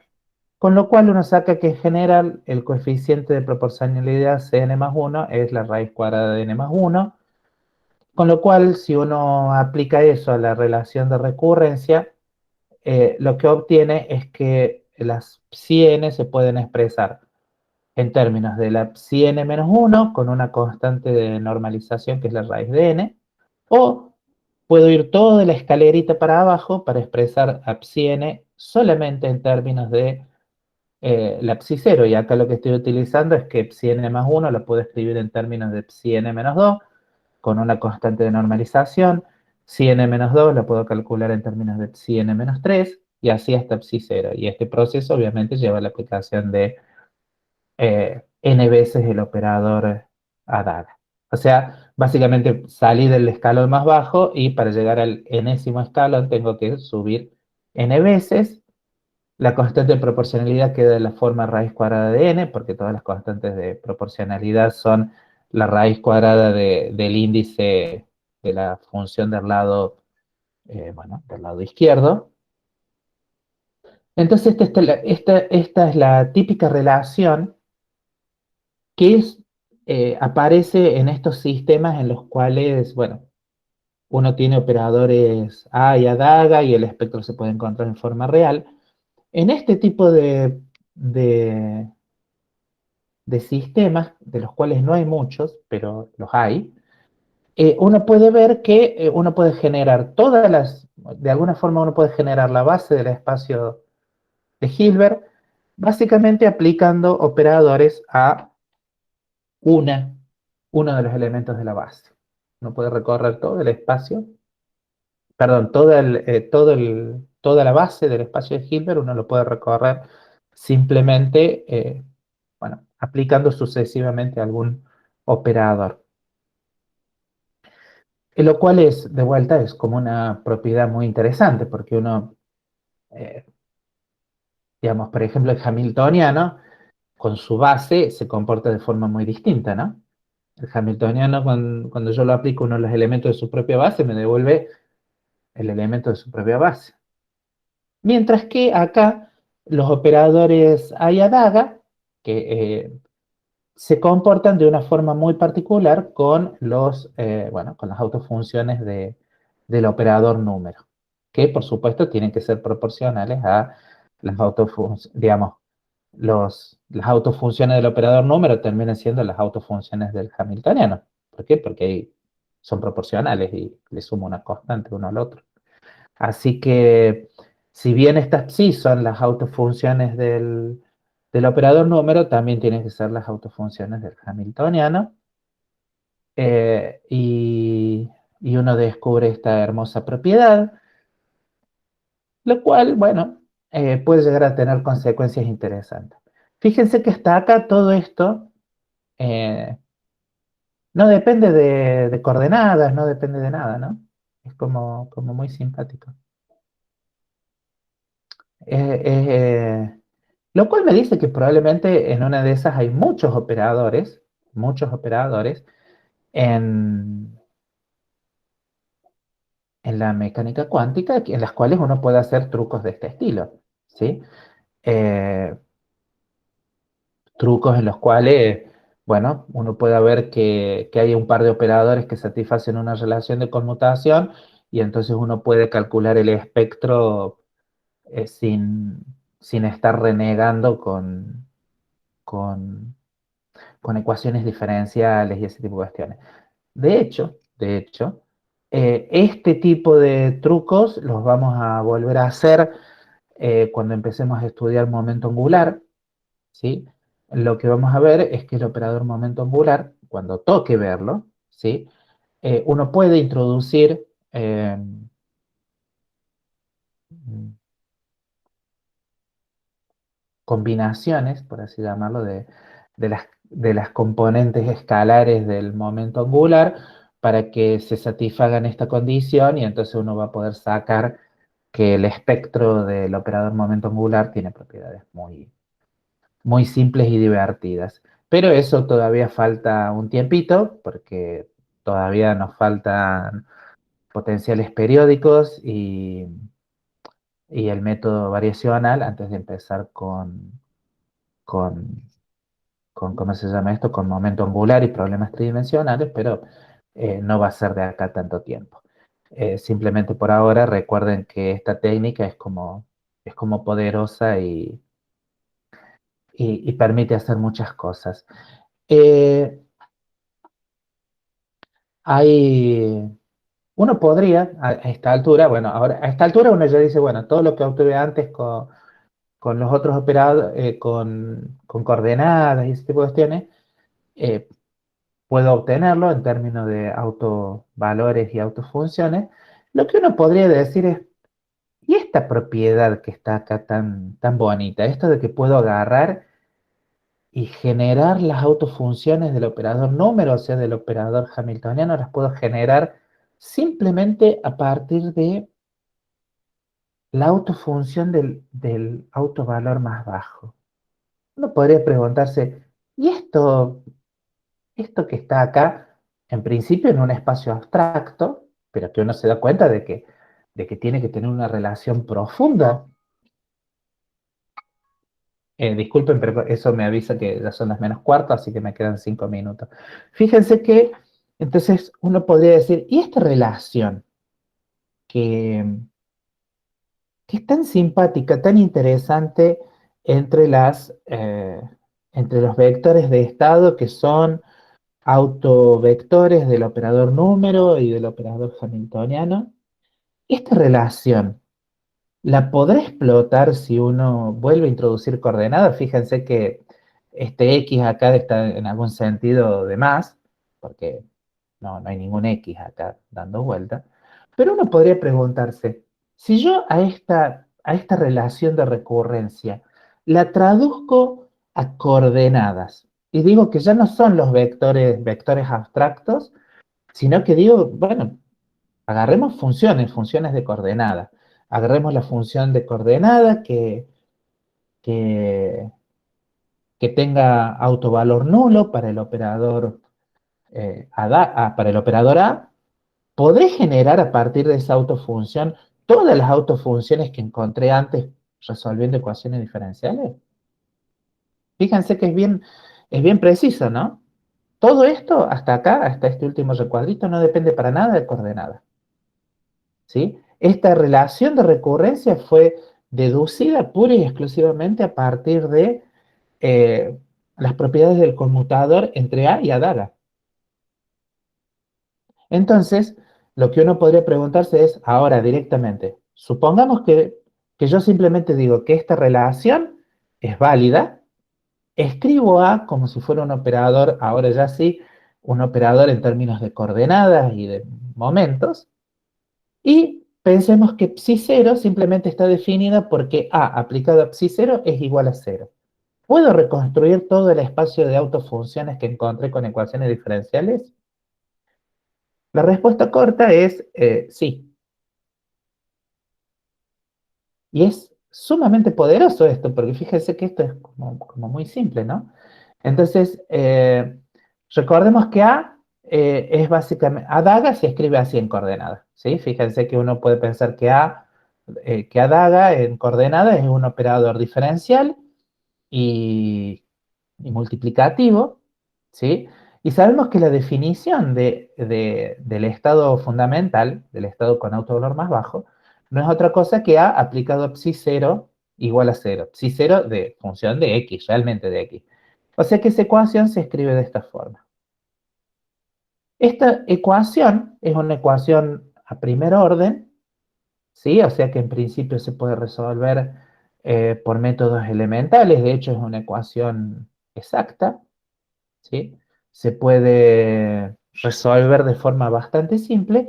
con lo cual uno saca que en general el coeficiente de proporcionalidad Cn más 1 es la raíz cuadrada de n más 1, con lo cual si uno aplica eso a la relación de recurrencia, lo que obtiene es que las psi n se pueden expresar en términos de la psi n menos 1 con una constante de normalización que es la raíz de n, o puedo ir toda la escalerita para abajo para expresar a psi n solamente en términos de la psi 0, y acá lo que estoy utilizando es que psi n más 1 lo puedo escribir en términos de psi n menos 2 con una constante de normalización. Psi n menos 2 lo puedo calcular en términos de psi n menos 3 y así hasta psi 0. Y este proceso obviamente lleva a la aplicación de n veces el operador ADAGA. O sea, básicamente salí del escalón más bajo y para llegar al enésimo escalón tengo que subir n veces. La constante de proporcionalidad queda de la forma raíz cuadrada de n, porque todas las constantes de proporcionalidad son la raíz cuadrada del índice de la función del lado, bueno, del lado izquierdo. Entonces, esta es la típica relación que aparece en estos sistemas en los cuales, bueno, uno tiene operadores A y A daga y el espectro se puede encontrar en forma real. En este tipo de sistemas, de los cuales no hay muchos, pero los hay, uno puede ver que uno puede generar de alguna forma uno puede generar la base del espacio de Hilbert, básicamente aplicando operadores a uno de los elementos de la base. Uno puede recorrer todo el espacio, perdón, toda la base del espacio de Hilbert, uno lo puede recorrer simplemente, bueno, aplicando sucesivamente algún operador. Lo cual es, de vuelta, es como una propiedad muy interesante, porque uno, eh, digamos, por ejemplo, el hamiltoniano, con su base, se comporta de forma muy distinta, ¿no? El hamiltoniano, cuando yo lo aplico a uno de los elementos de su propia base, me devuelve el elemento de su propia base. Mientras que acá los operadores Ayadaga, que se comportan de una forma muy particular con con las autofunciones del operador número, que por supuesto tienen que ser proporcionales a las autofunciones, digamos, las autofunciones del operador número terminan siendo las autofunciones del hamiltoniano. ¿Por qué? Porque ahí son proporcionales y le sumo una constante uno al otro. Así que, si bien estas sí son las autofunciones del operador número, también tienen que ser las autofunciones del hamiltoniano. Y uno descubre esta hermosa propiedad, lo cual, bueno, puede llegar a tener consecuencias interesantes. Fíjense que hasta acá todo esto eh, no depende de coordenadas, no depende de nada, ¿no? Es como muy simpático. Eh, eh, lo cual me dice que probablemente en una de esas hay muchos operadores en, en la mecánica cuántica en las cuales uno puede hacer trucos de este estilo, ¿sí? Eh, Trucos en los cuales, bueno, uno puede ver que hay un par de operadores que satisfacen una relación de conmutación y entonces uno puede calcular el espectro sin, sin estar renegando con, con ecuaciones diferenciales y ese tipo de cuestiones. De hecho, este tipo de trucos los vamos a volver a hacer cuando empecemos a estudiar momento angular, ¿sí? Lo que vamos a ver es que el operador momento angular, cuando toque verlo, ¿sí? Uno puede introducir combinaciones, por así llamarlo, de las componentes escalares del momento angular para que se satisfagan esta condición y entonces uno va a poder sacar que el espectro del operador momento angular tiene propiedades muy simples y divertidas. Pero eso todavía falta un tiempito porque todavía nos faltan potenciales periódicos y el método variacional antes de empezar con, ¿cómo se llama esto? Con momento angular y problemas tridimensionales, pero no va a ser de acá tanto tiempo. Simplemente por ahora recuerden que esta técnica es como poderosa y permite hacer muchas cosas. Eh, Uno podría, a esta altura, bueno, ahora a esta altura uno ya dice, bueno, todo lo que obtuve antes con los otros operadores, con coordenadas y ese tipo de cuestiones, eh, puedo obtenerlo en términos de autovalores y autofunciones. Lo que uno podría decir es, ¿y esta propiedad que está acá tan bonita? Esto de que puedo agarrar y generar las autofunciones del operador número, o sea, del operador hamiltoniano, las puedo generar simplemente a partir de la autofunción del autovalor más bajo. Uno podría preguntarse, ¿y esto que está acá, en principio en un espacio abstracto, pero que uno se da cuenta de que tiene que tener una relación profunda? Disculpen, pero eso me avisa que ya son las menos cuarto, así que me quedan 5 minutos. Fíjense que entonces uno podría decir, ¿y esta relación que, que es tan simpática, tan interesante entre entre los vectores de estado que son autovectores del operador número y del operador hamiltoniano? Esta relación la podrá explotar si uno vuelve a introducir coordenadas. Fíjense que este X acá está en algún sentido de más, porque no hay ningún X acá dando vuelta. Pero uno podría preguntarse, si yo a esta relación de recurrencia la traduzco a coordenadas, y digo que ya no son los vectores abstractos, sino que digo, bueno, agarremos funciones de coordenada. Agarremos la función de coordenada que, que tenga autovalor nulo para el operador, para el operador A. Podré generar a partir de esa autofunción todas las autofunciones que encontré antes resolviendo ecuaciones diferenciales. Fíjense que es bien preciso, ¿no? Todo esto hasta acá, hasta este último recuadrito, no depende para nada de coordenadas, ¿sí? Esta relación de recurrencia fue deducida pura y exclusivamente a partir de eh, las propiedades del conmutador entre A y Adaga. Entonces, lo que uno podría preguntarse es, ahora directamente, supongamos que yo simplemente digo que esta relación es válida, escribo A como si fuera un operador, ahora ya sí, un operador en términos de coordenadas y de momentos, y pensemos que psi0 simplemente está definida porque A aplicado a psi0 es igual a 0. ¿Puedo reconstruir todo el espacio de autofunciones que encontré con ecuaciones diferenciales? La respuesta corta es sí. Y es sumamente poderoso esto, porque fíjense que esto es como muy simple, ¿no? Entonces, recordemos que A es básicamente, Adaga se escribe así en coordenadas, ¿sí? Fíjense que uno puede pensar que Adaga en coordenadas es un operador diferencial y multiplicativo, ¿sí? Y sabemos que la definición del estado fundamental, del estado con autovalor más bajo, no es otra cosa que A aplicado a psi0 igual a 0. Psi0 de función de x, realmente de x. O sea que esa ecuación se escribe de esta forma. Esta ecuación es una ecuación a primer orden, ¿sí? O sea que en principio se puede resolver por métodos elementales. De hecho, es una ecuación exacta, ¿sí? Se puede resolver de forma bastante simple.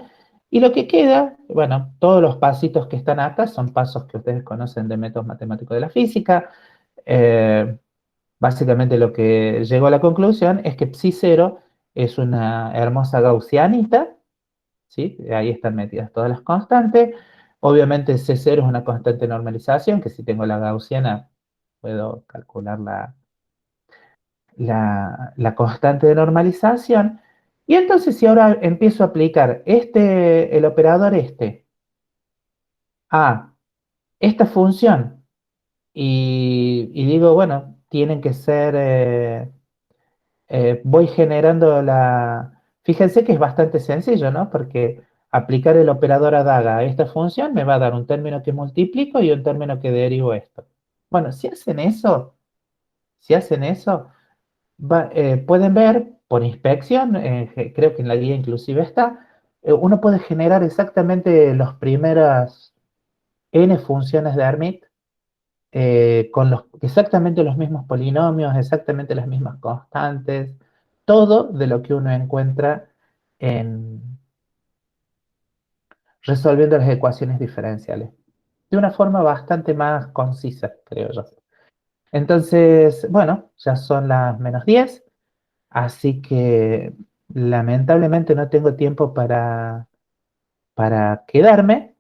Y lo que queda, bueno, todos los pasitos que están acá son pasos que ustedes conocen de métodos matemáticos de la física. Eh, Básicamente lo que llegó a la conclusión es que psi0 es una hermosa gaussianita, ¿sí? Ahí están metidas todas las constantes. Obviamente C0 es una constante de normalización, que si tengo la gaussiana puedo calcular la constante de normalización. Y entonces si ahora empiezo a aplicar el operador a esta función y digo, bueno, tienen que ser, voy generando Fíjense que es bastante sencillo, ¿no? Porque aplicar el operador adaga a esta función me va a dar un término que multiplico y un término que derivo esto. Bueno, si hacen eso, pueden ver por inspección, creo que en la guía inclusive está, uno puede generar exactamente las primeras n funciones de Hermite con exactamente los mismos polinomios, exactamente las mismas constantes, todo de lo que uno encuentra en resolviendo las ecuaciones diferenciales, de una forma bastante más concisa, creo yo. Entonces, bueno, ya son las -10. Así que lamentablemente no tengo tiempo para quedarme.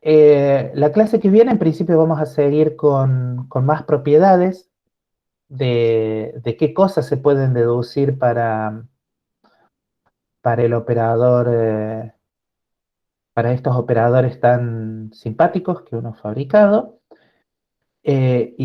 La clase que viene, en principio, vamos a seguir con más propiedades de qué cosas se pueden deducir para el operador, para estos operadores tan simpáticos que uno ha fabricado. Y